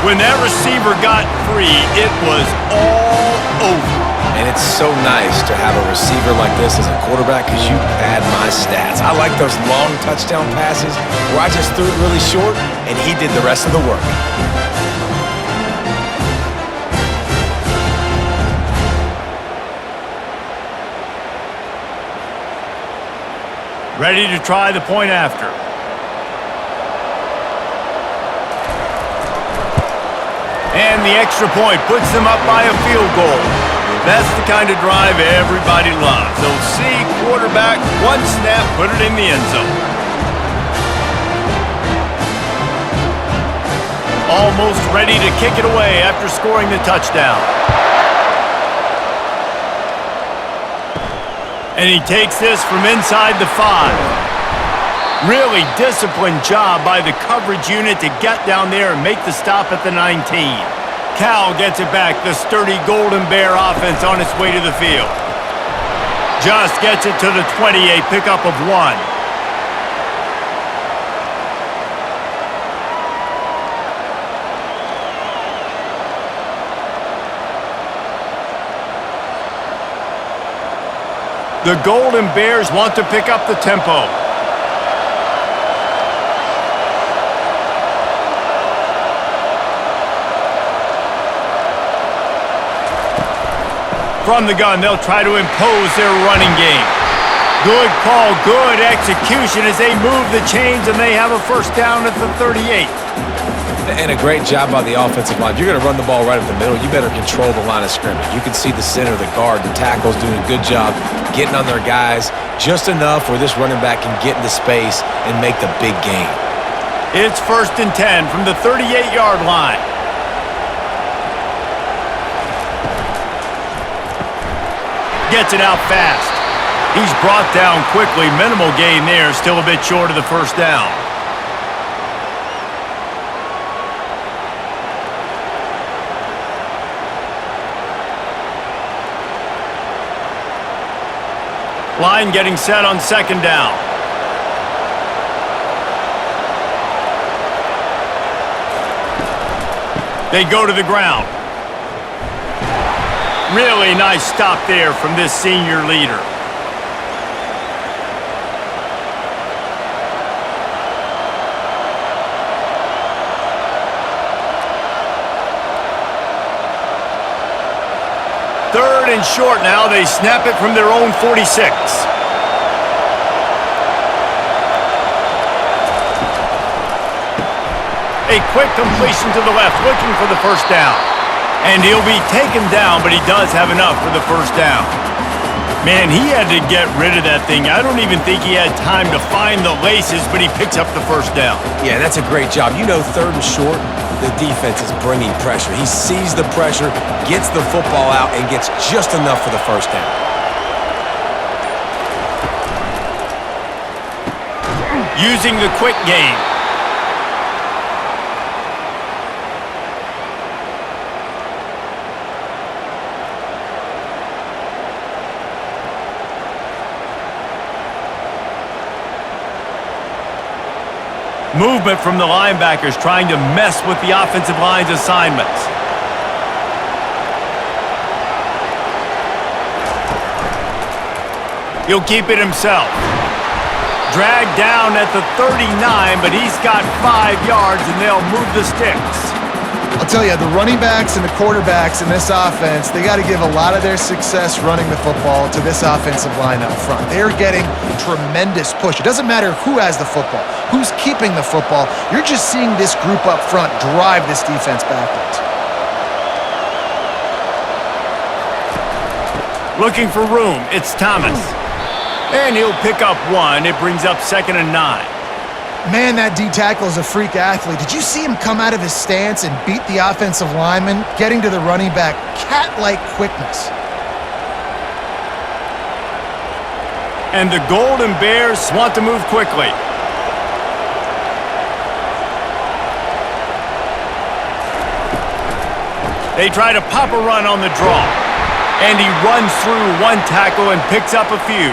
When that receiver got free, it was all over. And it's so nice to have a receiver like this as a quarterback because you pad my stats. I like those long touchdown passes where I just threw it really short and he did the rest of the work. Ready to try the point after. And the extra point puts them up by a field goal. That's the kind of drive everybody loves. They'll see quarterback, one snap, put it in the end zone. Almost ready to kick it away after scoring the touchdown. And he takes this from inside the 5. Really disciplined job by the coverage unit to get down there and make the stop at the 19. Cal gets it back, the sturdy Golden Bear offense on its way to the field. Just gets it to the 20, a pickup of 1. The Golden Bears want to pick up the tempo. From the gun, they'll try to impose their running game. Good call, good execution as they move the chains and they have a first down at the 38. And a great job by the offensive line. If you're going to run the ball right up the middle, you better control the line of scrimmage. You can see the center, the guard, the tackle's doing a good job getting on their guys just enough where this running back can get into space and make the big gain. It's 1st and 10 from the 38-yard line. Gets it out fast. He's brought down quickly. Minimal gain there, still a bit short of the first down. Line getting set on 2nd down. They go to the ground. Really nice stop there from this senior leader. Third and short now. They snap it from their own 46. A quick completion to the left, looking for the first down. And he'll be taken down, but he does have enough for the first down. Man, he had to get rid of that thing. I don't even think he had time to find the laces, but he picks up the first down. Yeah, that's a great job. You know, 3rd and short, the defense is bringing pressure. He sees the pressure, gets the football out, and gets just enough for the first down. Using the quick game. Movement from the linebackers trying to mess with the offensive line's assignments. He'll keep it himself. Dragged down at the 39, but he's got 5 yards and they'll move the sticks. I'll tell you, the running backs and the quarterbacks in this offense, they got to give a lot of their success running the football to this offensive line up front. They're getting tremendous push. It doesn't matter who has the football, who's keeping the football. You're just seeing this group up front drive this defense backwards. Looking for room, it's Thomas. And he'll pick up 1. It brings up 2nd and 9. Man, that D-tackle is a freak athlete. Did you see him come out of his stance and beat the offensive lineman, getting to the running back? Cat-like quickness. And the Golden Bears want to move quickly. They try to pop a run on the draw. And he runs through 1 tackle and picks up a few.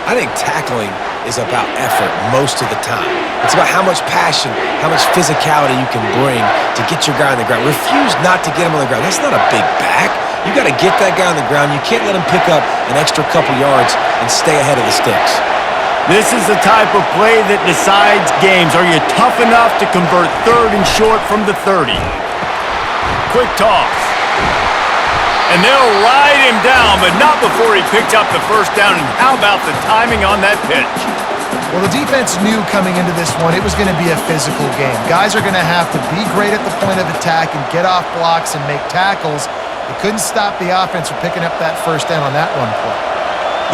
I think tackling is about effort most of the time. It's about how much passion, how much physicality you can bring to get your guy on the ground. Refuse not to get him on the ground. That's not a big back. You got to get that guy on the ground. You can't let him pick up an extra couple yards and stay ahead of the sticks. This is the type of play that decides games. Are you tough enough to convert 3rd and short from the 30? Quick toss. And they'll ride him down, but not before he picked up the first down. And how about the timing on that pitch? Well, the defense knew coming into this one it was going to be a physical game. Guys are going to have to be great at the point of attack and get off blocks and make tackles. They couldn't stop the offense from picking up that first down on that one play.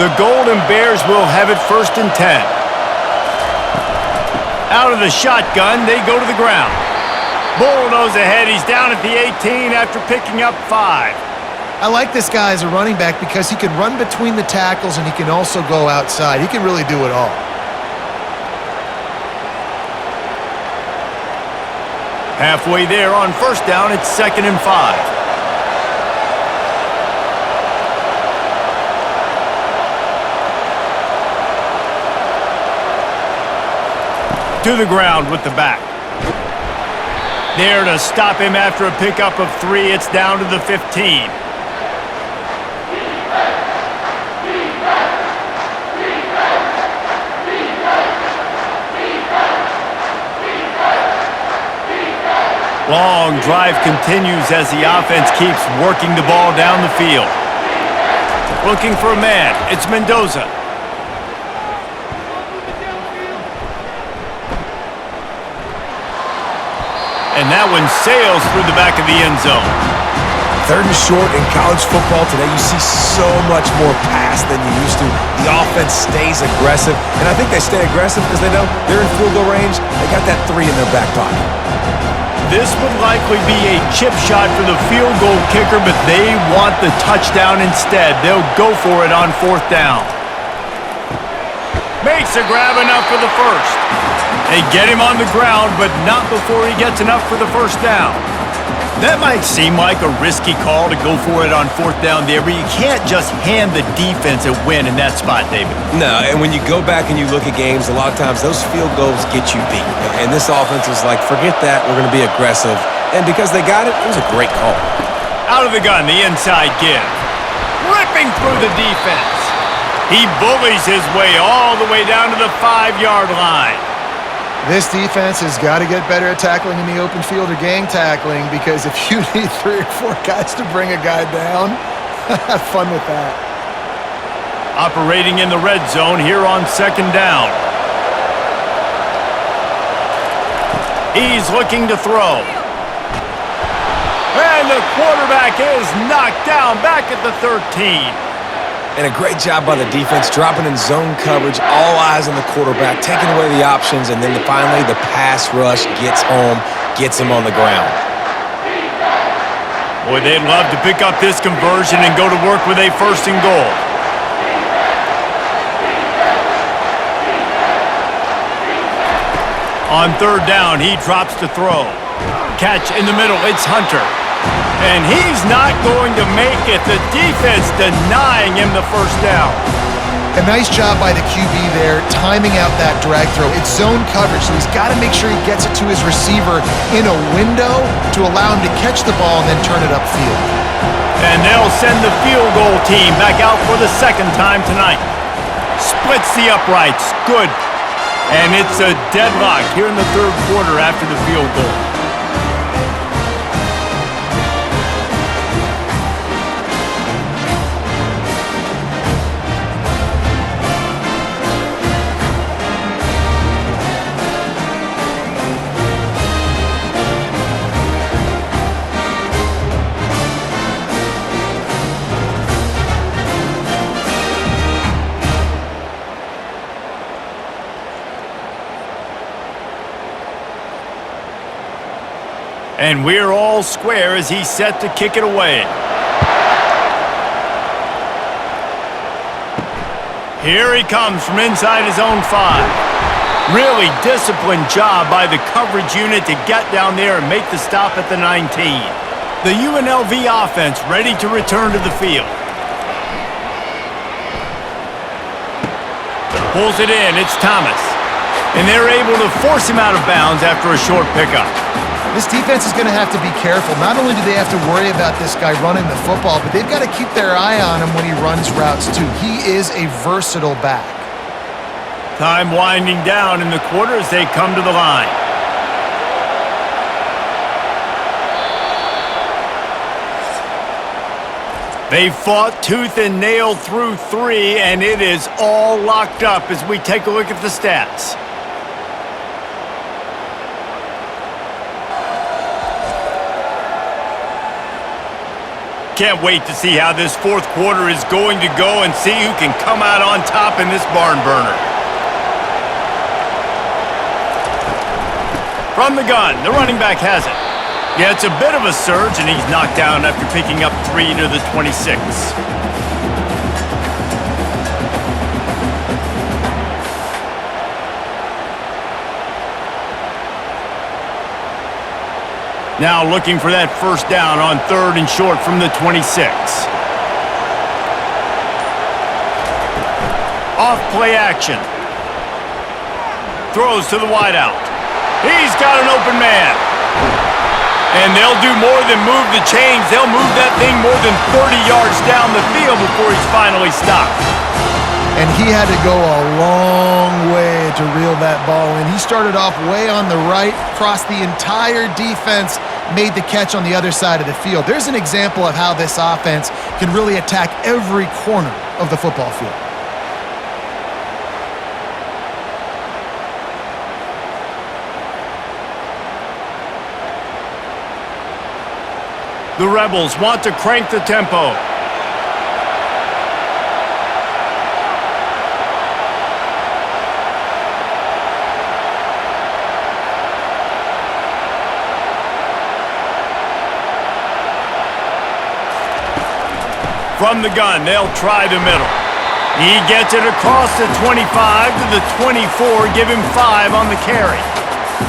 The Golden Bears will have it 1st and 10. Out of the shotgun, they go to the ground. Bull knows ahead. He's down at the 18 after picking up 5. I like this guy as a running back because he can run between the tackles and he can also go outside. He can really do it all. Halfway there on 1st down, it's 2nd and 5. To the ground with the back. There to stop him after a pickup of 3. It's down to the 15. Long drive continues as the offense keeps working the ball down the field. Looking for a man. It's Mendoza. And that one sails through the back of the end zone. 3rd and short in college football today, you see so much more pass than you used to. The offense stays aggressive, and I think they stay aggressive because they know they're in field goal range. They got that 3 in their back pocket. This would likely be a chip shot for the field goal kicker, but they want the touchdown instead. They'll go for it on 4th down. Makes a grab enough for the first. They get him on the ground, but not before he gets enough for the first down. That might seem like a risky call to go for it on 4th down there, but you can't just hand the defense a win in that spot, David. No, and when you go back and you look at games, a lot of times those field goals get you beat. And this offense is like, forget that, we're going to be aggressive. And because they got it, it was a great call. Out of the gun, the inside give. Ripping through the defense. He bullies his way all the way down to the 5-yard line. This defense has got to get better at tackling in the open field or gang tackling, because if you need 3 or 4 guys to bring a guy down, have fun with that. Operating in the red zone here on 2nd down. He's looking to throw. And the quarterback is knocked down back at the 13. And a great job by the defense, dropping in zone coverage, all eyes on the quarterback, taking away the options, and then finally the pass rush gets home, gets him on the ground. Boy, they'd love to pick up this conversion and go to work with a 1st and goal. On 3rd down, he drops to throw. Catch in the middle, it's Hunter. And he's not going to make it. The defense denying him the first down. A nice job by the QB there, timing out that drag throw. It's zone coverage, so he's got to make sure he gets it to his receiver in a window to allow him to catch the ball and then turn it upfield. And they'll send the field goal team back out for the 2nd time tonight. Splits the uprights. Good. And it's a deadlock here in the 3rd quarter after the field goal. And we're all square as he's set to kick it away. Here he comes from inside his own 5. Really disciplined job by the coverage unit to get down there and make the stop at the 19. The UNLV offense ready to return to the field. Pulls it in, it's Thomas. And they're able to force him out of bounds after a short pickup. This defense is going to have to be careful. Not only do they have to worry about this guy running the football, but they've got to keep their eye on him when he runs routes too. He is a versatile back. Time winding down in the quarter as they come to the line. They fought tooth and nail through 3, and it is all locked up as we take a look at the stats. Can't wait to see how this fourth quarter is going to go and see who can come out on top in this barn burner. From the gun, the running back has it. Yeah, it's a bit of a surge, and he's knocked down after picking up 3 to the 26. Now looking for that first down on 3rd and short from the 26. Off play action. Throws to the wideout. He's got an open man. And they'll do more than move the chains. They'll move that thing more than 30 yards down the field before he's finally stopped. And he had to go a long way to reel that ball in. He started off way on the right, crossed the entire defense, made the catch on the other side of the field. There's an example of how this offense can really attack every corner of the football field. The Rebels want to crank the tempo. From the gun, they'll try the middle. He gets it across the 25 to the 24, give him 5 on the carry.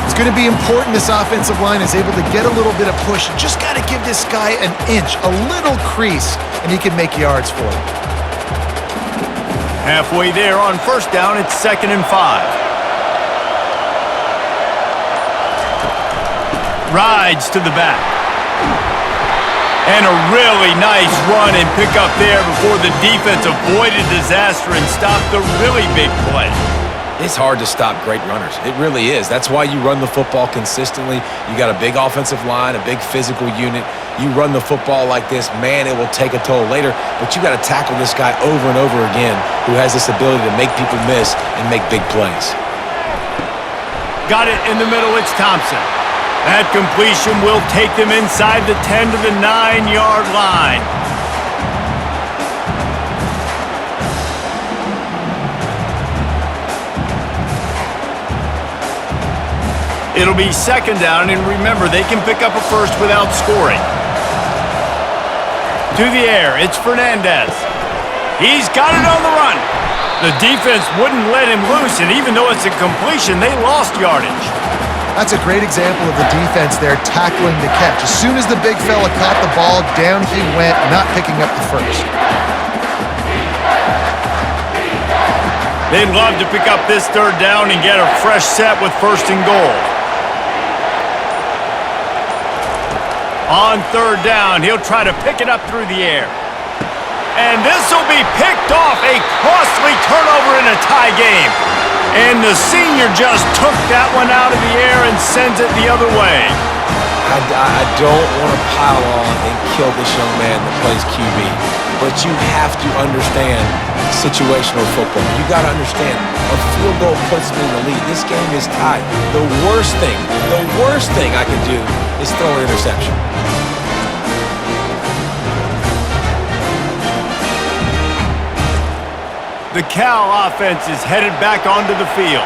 It's going to be important this offensive line is able to get a little bit of push. You just got to give this guy an inch, a little crease, and he can make yards for you. Halfway there on first down, it's 2nd and 5. Rides to the back. And a really nice run and pick up there before the defense avoided disaster and stopped the really big play. It's hard to stop great runners. It really is. That's why you run the football consistently. You got a big offensive line, a big physical unit. You run the football like this, man, it will take a toll later. But you got to tackle this guy over and over again who has this ability to make people miss and make big plays. Got it in the middle, it's Thompson. That completion will take them inside the 10 to the 9-yard line. It'll be 2nd down, and remember, they can pick up a first without scoring. To the air, it's Fernandez. He's got it on the run. The defense wouldn't let him loose, and even though it's a completion, they lost yardage. That's a great example of the defense there tackling the catch. As soon as the big fella caught the ball, down he went, not picking up the first. They'd love to pick up this 3rd down and get a fresh set with 1st and goal. On 3rd down, he'll try to pick it up through the air. And this will be picked off, a costly turnover in a tie game. And the senior just took that one out of the air and sends it the other way. I don't want to pile on and kill this young man that plays QB, but you have to understand situational football. You got to understand, a field goal puts me in the lead. This game is tied. The worst thing I can do is throw an interception. The Cal offense is headed back onto the field.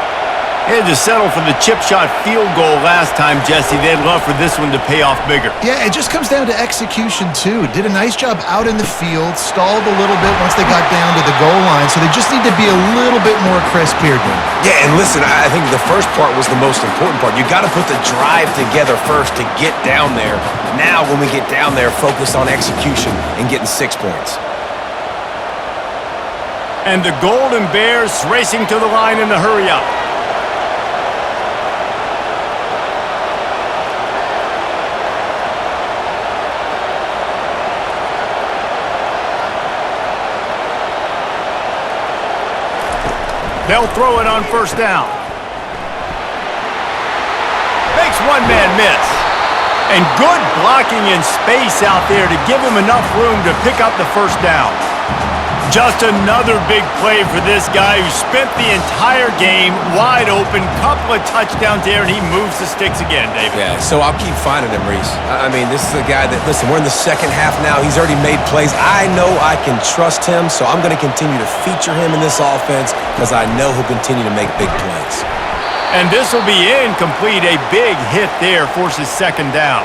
They had to settle for the chip shot field goal last time, Jesse. They'd love for this one to pay off bigger. Yeah, it just comes down to execution, too. Did a nice job out in the field, stalled a little bit once they got down to the goal line, so they just need to be a little bit more crisp here, dude. Yeah, and listen, I think the first part was the most important part. You got to put the drive together first to get down there. Now, when we get down there, focus on execution and getting 6 points. And the Golden Bears racing to the line in the hurry-up. They'll throw it on first down. Makes one man miss. And good blocking in space out there to give him enough room to pick up the first down. Just another big play for this guy who spent the entire game wide open, couple of touchdowns there, and he moves the sticks again, David. Yeah, so I'll keep finding him, Reese. I mean, this is a guy that, listen, we're in the second half now. He's already made plays. I know I can trust him, so I'm going to continue to feature him in this offense because I know he'll continue to make big plays. And this will be incomplete. A big hit there forces second down.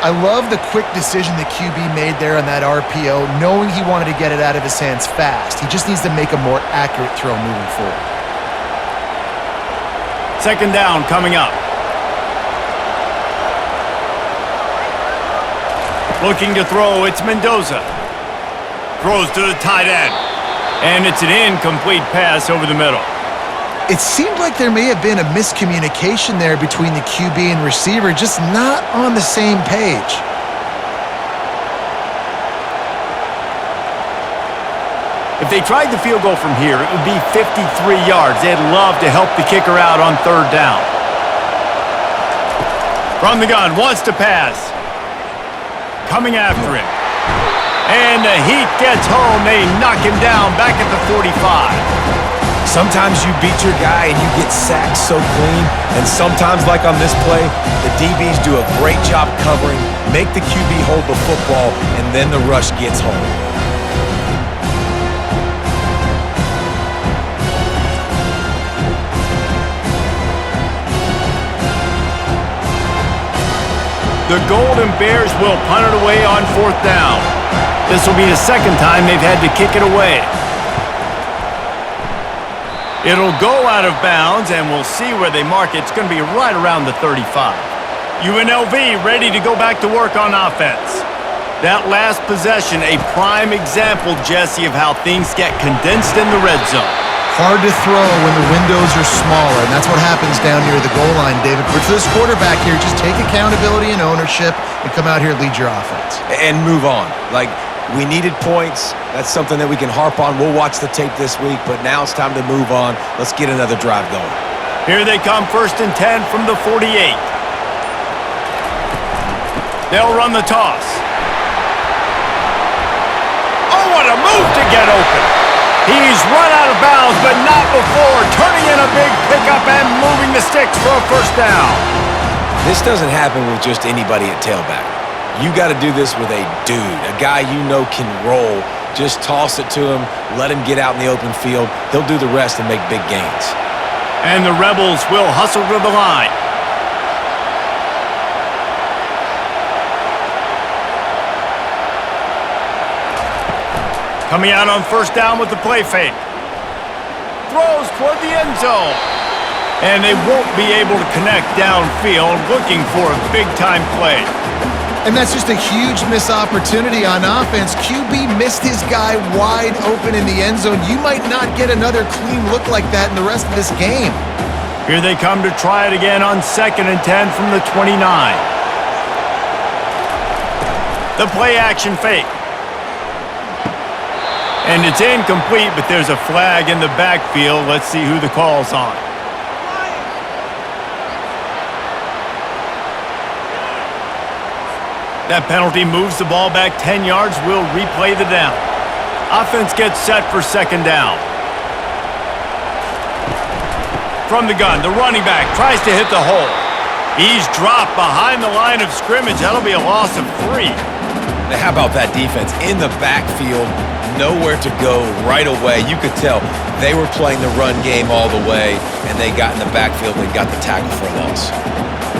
I love the quick decision the QB made there on that RPO, knowing he wanted to get it out of his hands fast. He just needs to make a more accurate throw moving forward. Second down coming up. Looking to throw, it's Mendoza. Throws to the tight end. And it's an incomplete pass over the middle. It seemed like there may have been a miscommunication there between the QB and receiver, just not on the same page. If they tried the field goal from here, it would be 53 yards. They'd love to help the kicker out on third down. From the gun, wants to pass. Coming after him. And the heat gets home. They knock him down back at the 45. Sometimes you beat your guy and you get sacked so clean, and sometimes, like on this play, the DBs do a great job covering, make the QB hold the football, and then the rush gets home. The Golden Bears will punt it away on fourth down. This will be the second time they've had to kick it away. It'll go out of bounds, and we'll see where they mark it. It's going to be right around the 35. UNLV ready to go back to work on offense. That last possession, a prime example, Jesse, of how things get condensed in the red zone. Hard to throw when the windows are smaller, and that's what happens down near the goal line, David. But for this quarterback here, just take accountability and ownership and come out here and lead your offense. And move on. Like, we needed points. That's something that we can harp on. We'll watch the tape this week, but now it's time to move on. Let's get another drive going. Here they come, 1st and 10 from the 48. They'll run the toss. Oh, what a move to get open. He's run out of bounds, but not before. Turning in a big pickup and moving the sticks for a first down. This doesn't happen with just anybody at tailback. You got to do this with a dude, a guy you know can roll. Just toss it to him, let him get out in the open field. He'll do the rest and make big gains. And the Rebels will hustle to the line. Coming out on first down with the play fake. Throws toward the end zone. And they won't be able to connect downfield, looking for a big-time play. And that's just a huge missed opportunity on offense. QB missed his guy wide open in the end zone. You might not get another clean look like that in the rest of this game. Here they come to try it again on 2nd and 10 from the 29. The play action fake. And it's incomplete, but there's a flag in the backfield. Let's see who the call's on. That penalty moves the ball back 10 yards. We'll replay the down. Offense gets set for second down. From the gun, the running back tries to hit the hole. He's dropped behind the line of scrimmage. That'll be a loss of 3. Now, how about that defense? In the backfield, nowhere to go right away. You could tell they were playing the run game all the way, and they got in the backfield and got the tackle for a loss.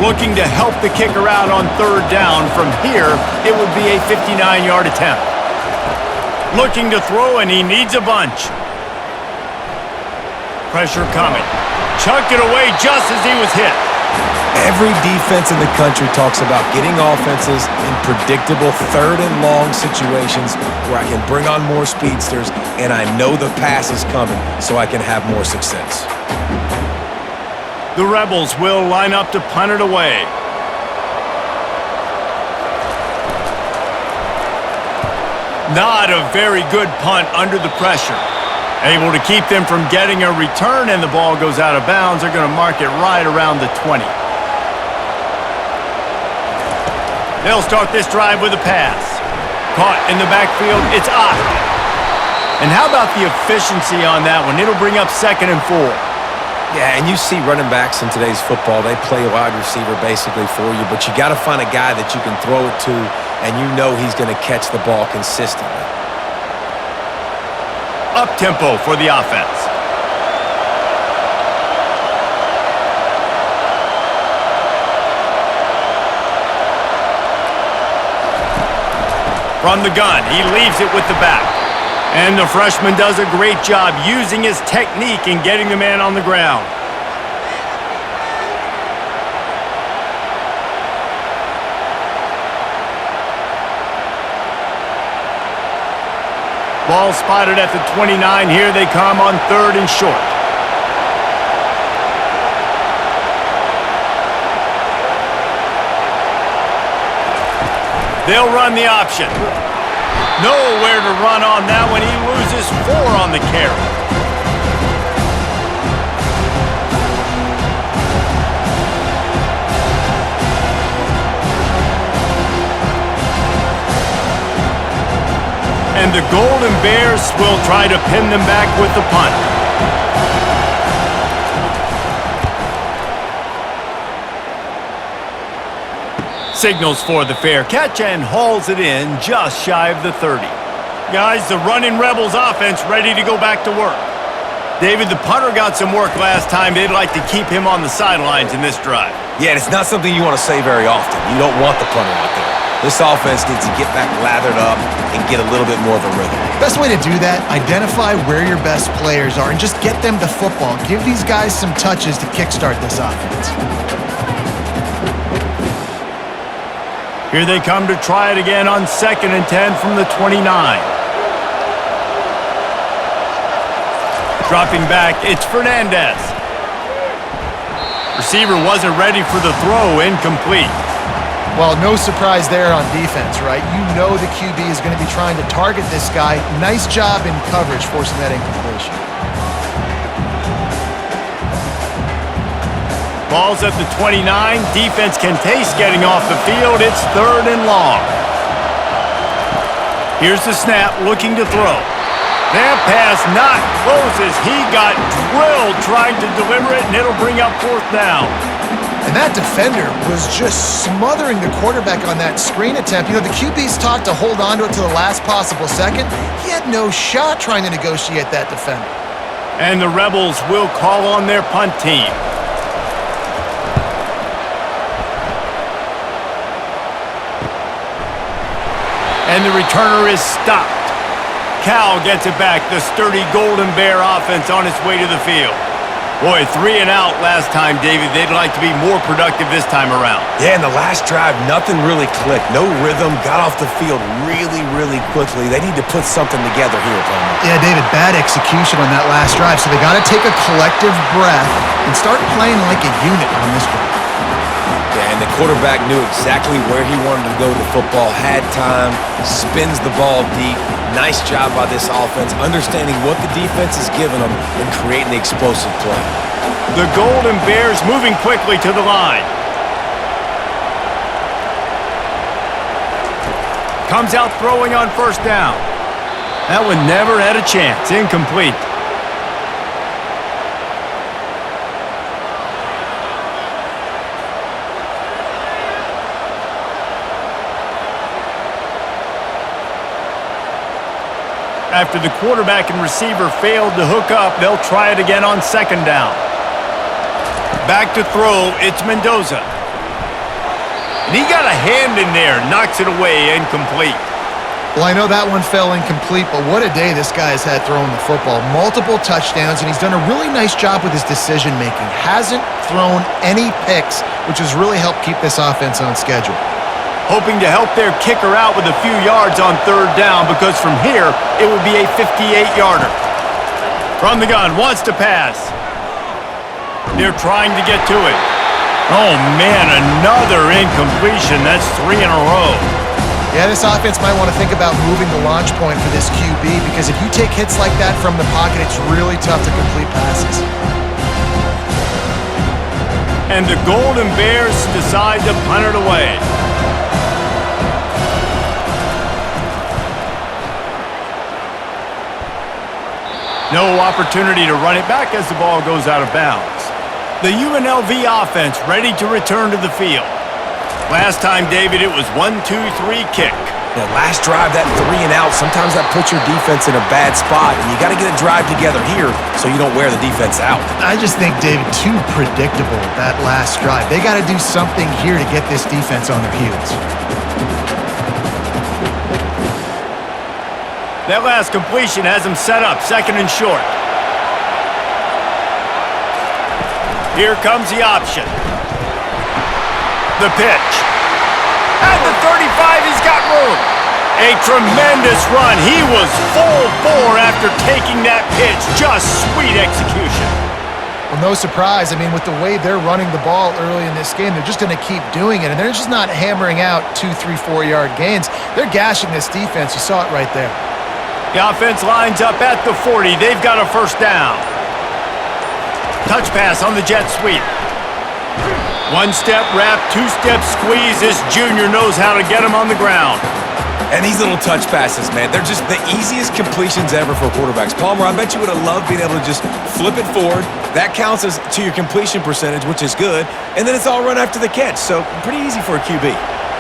Looking to help the kicker out on third down. From here, it would be a 59-yard attempt. Looking to throw, and he needs a bunch. Pressure coming. Chucked it away just as he was hit. Every defense in the country talks about getting offenses in predictable third and long situations where I can bring on more speedsters and I know the pass is coming so I can have more success. The Rebels will line up to punt it away. Not a very good punt under the pressure. Able to keep them from getting a return, and the ball goes out of bounds. They're going to mark it right around the 20. They'll start this drive with a pass. Caught in the backfield. It's Ott. And how about the efficiency on that one? It'll bring up 2nd and 4. Yeah, and you see running backs in today's football, they play a wide receiver basically for you, but you got to find a guy that you can throw it to, and you know he's going to catch the ball consistently. Up-tempo for the offense. From the gun, he leaves it with the back. And the freshman does a great job using his technique and getting the man on the ground. Ball spotted at the 29. Here they come on 3rd and short. They'll run the option. Nowhere to run on that one. He loses 4 on the carry. And the Golden Bears will try to pin them back with the punt. Signals for the fair catch and hauls it in just shy of the 30. Guys, the running Rebels offense ready to go back to work. David, the punter got some work last time. They'd like to keep him on the sidelines in this drive. Yeah, and it's not something you want to say very often. You don't want the punter out there. This offense needs to get back lathered up and get a little bit more of a rhythm. Best way to do that, identify where your best players are and just get them the football. Give these guys some touches to kickstart this offense. Here they come to try it again on 2nd and 10 from the 29. Dropping back, it's Fernandez. Receiver wasn't ready for the throw, incomplete. Well, no surprise there on defense, right? You know the QB is going to be trying to target this guy. Nice job in coverage forcing that incompletion. Ball's at the 29. Defense can taste getting off the field. It's 3rd and long. Here's the snap, looking to throw. That pass not close as he got drilled trying to deliver it, and it'll bring up 4th down. And that defender was just smothering the quarterback on that screen attempt. You know, the QB's talked to hold on to it to the last possible second. He had no shot trying to negotiate that defender. And the Rebels will call on their punt team. And the returner is stopped. Cal gets it back. The sturdy Golden Bear offense on its way to the field. Boy, 3 and out last time, David. They'd like to be more productive this time around. Yeah, in the last drive, nothing really clicked. No rhythm, got off the field really, really quickly. They need to put something together here, Palmer. Yeah, David, bad execution on that last drive, so they got to take a collective breath and start playing like a unit on this drive. Yeah, and the quarterback knew exactly where he wanted to go with the football, had time, spins the ball deep. Nice job by this offense, understanding what the defense is giving them and creating the explosive play. The Golden Bears moving quickly to the line. Comes out throwing on 1st down. That one never had a chance. Incomplete. After the quarterback and receiver failed to hook up, they'll try it again on 2nd down. Back to throw, it's Mendoza. And he got a hand in there, knocks it away, incomplete. Well, I know that one fell incomplete, but what a day this guy has had throwing the football. Multiple touchdowns, and he's done a really nice job with his decision-making. Hasn't thrown any picks, which has really helped keep this offense on schedule. Hoping to help their kicker out with a few yards on 3rd down, because from here, it would be a 58-yarder. From the gun, wants to pass. They're trying to get to it. Oh, man, another incompletion. That's 3 in a row. Yeah, this offense might want to think about moving the launch point for this QB because if you take hits like that from the pocket, it's really tough to complete passes. And the Golden Bears decide to punt it away. No opportunity to run it back as the ball goes out of bounds. The UNLV offense ready to return to the field. Last time, David, it was 1-2-3 kick. That last drive, that 3 and out, sometimes that puts your defense in a bad spot, and you got to get a drive together here so you don't wear the defense out. I just think, David, too predictable, that last drive. They got to do something here to get this defense on their heels. That last completion has him set up, 2nd and short. Here comes the option. The pitch. At the 35, he's got room. A tremendous run. He was full bore after taking that pitch. Just sweet execution. Well, no surprise. I mean, with the way they're running the ball early in this game, they're just going to keep doing it. And they're just not hammering out 2, 3, 4-yard gains. They're gashing this defense. You saw it right there. The offense lines up at the 40. They've got a first down. Touch pass on the jet sweep. 1-step wrap, 2-step squeeze. This junior knows how to get him on the ground. And these little touch passes, man, they're just the easiest completions ever for quarterbacks. Palmer, I bet you would have loved being able to just flip it forward. That counts as to your completion percentage, which is good. And then it's all run after the catch, so pretty easy for a QB.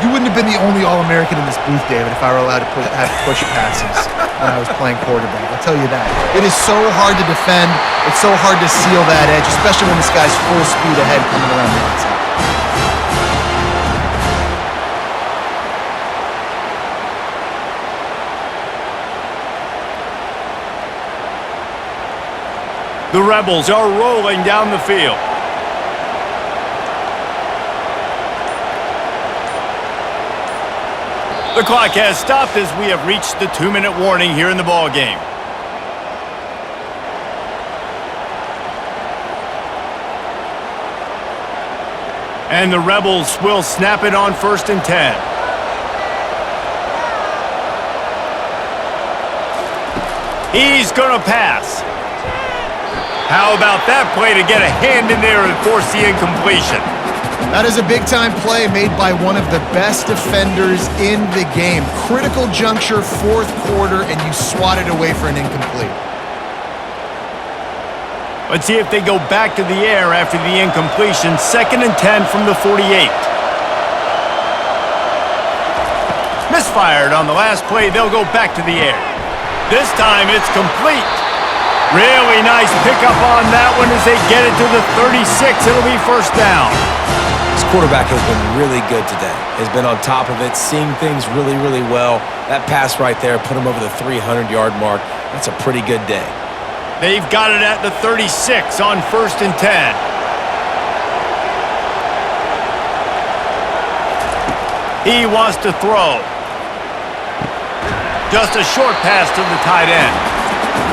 You wouldn't have been the only All-American in this booth, David, if I were allowed to have push passes when I was playing quarterback. I'll tell you that. It is so hard to defend. It's so hard to seal that edge, especially when this guy's full speed ahead coming around the outside. The Rebels are rolling down the field. The clock has stopped as we have reached the 2-minute warning here in the ball game. And the Rebels will snap it on 1st and 10. He's going to pass. How about that play to get a hand in there and force the incompletion? That is a big-time play made by one of the best defenders in the game. Critical juncture, 4th quarter, and you swat it away for an incomplete. Let's see if they go back to the air after the incompletion. 2nd and 10 from the 48. Misfired on the last play. They'll go back to the air. This time it's complete. Really nice pickup on that one as they get it to the 36. It'll be first down. This quarterback has been really good today. Has been on top of it, seeing things really, really well. That pass right there put him over the 300-yard mark. That's a pretty good day. They've got it at the 36 on 1st and 10. He wants to throw. Just a short pass to the tight end.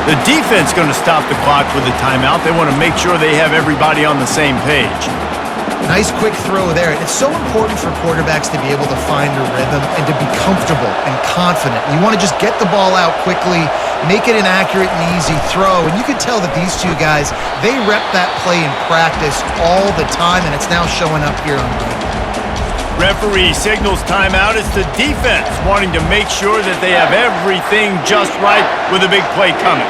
The defense going to stop the clock with a timeout. They want to make sure they have everybody on the same page. Nice quick throw there. It's so important for quarterbacks to be able to find a rhythm and to be comfortable and confident. You want to just get the ball out quickly, make it an accurate and easy throw. And you can tell that these two guys, they rep that play in practice all the time, and it's now showing up here on game. Referee signals timeout. It's the defense wanting to make sure that they have everything just right with a big play coming.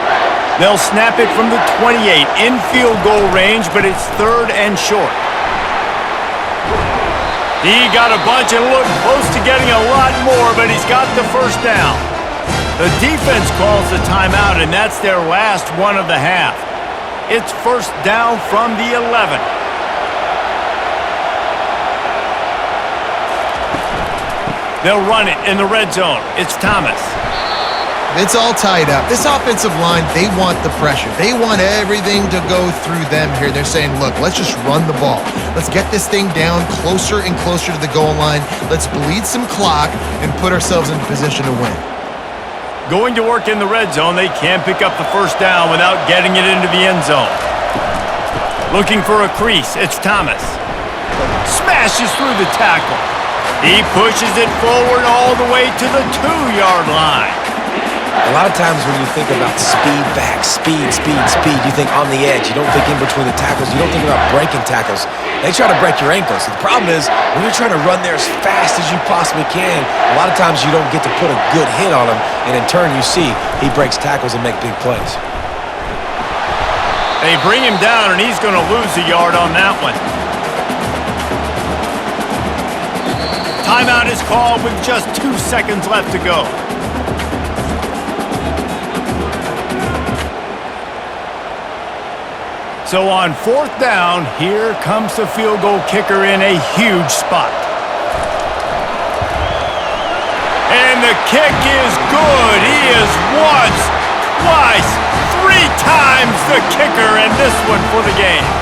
They'll snap it from the 28 in field goal range, but it's 3rd and short. He got a bunch and looked close to getting a lot more, but he's got the first down. The defense calls the timeout, and that's their last one of the half. It's first down from the 11. They'll run it in the red zone. It's Thomas. It's all tied up. This offensive line, they want the pressure. They want everything to go through them here. They're saying, look, let's just run the ball. Let's get this thing down closer and closer to the goal line. Let's bleed some clock and put ourselves in position to win. Going to work in the red zone, they can't pick up the first down without getting it into the end zone. Looking for a crease, it's Thomas. Smashes through the tackle. He pushes it forward all the way to the 2-yard line. A lot of times when you think about speed back, speed, you think on the edge. You don't think in between the tackles. You don't think about breaking tackles. They try to break your ankles. The problem is when you're trying to run there as fast as you possibly can, a lot of times you don't get to put a good hit on him, and in turn you see he breaks tackles and make big plays. They bring him down, and he's going to lose a yard on that one. Timeout is called with just 2 seconds left to go. So on 4th down, here comes the field goal kicker in a huge spot. And the kick is good. He is once, twice, 3 times the kicker, and this one for the game.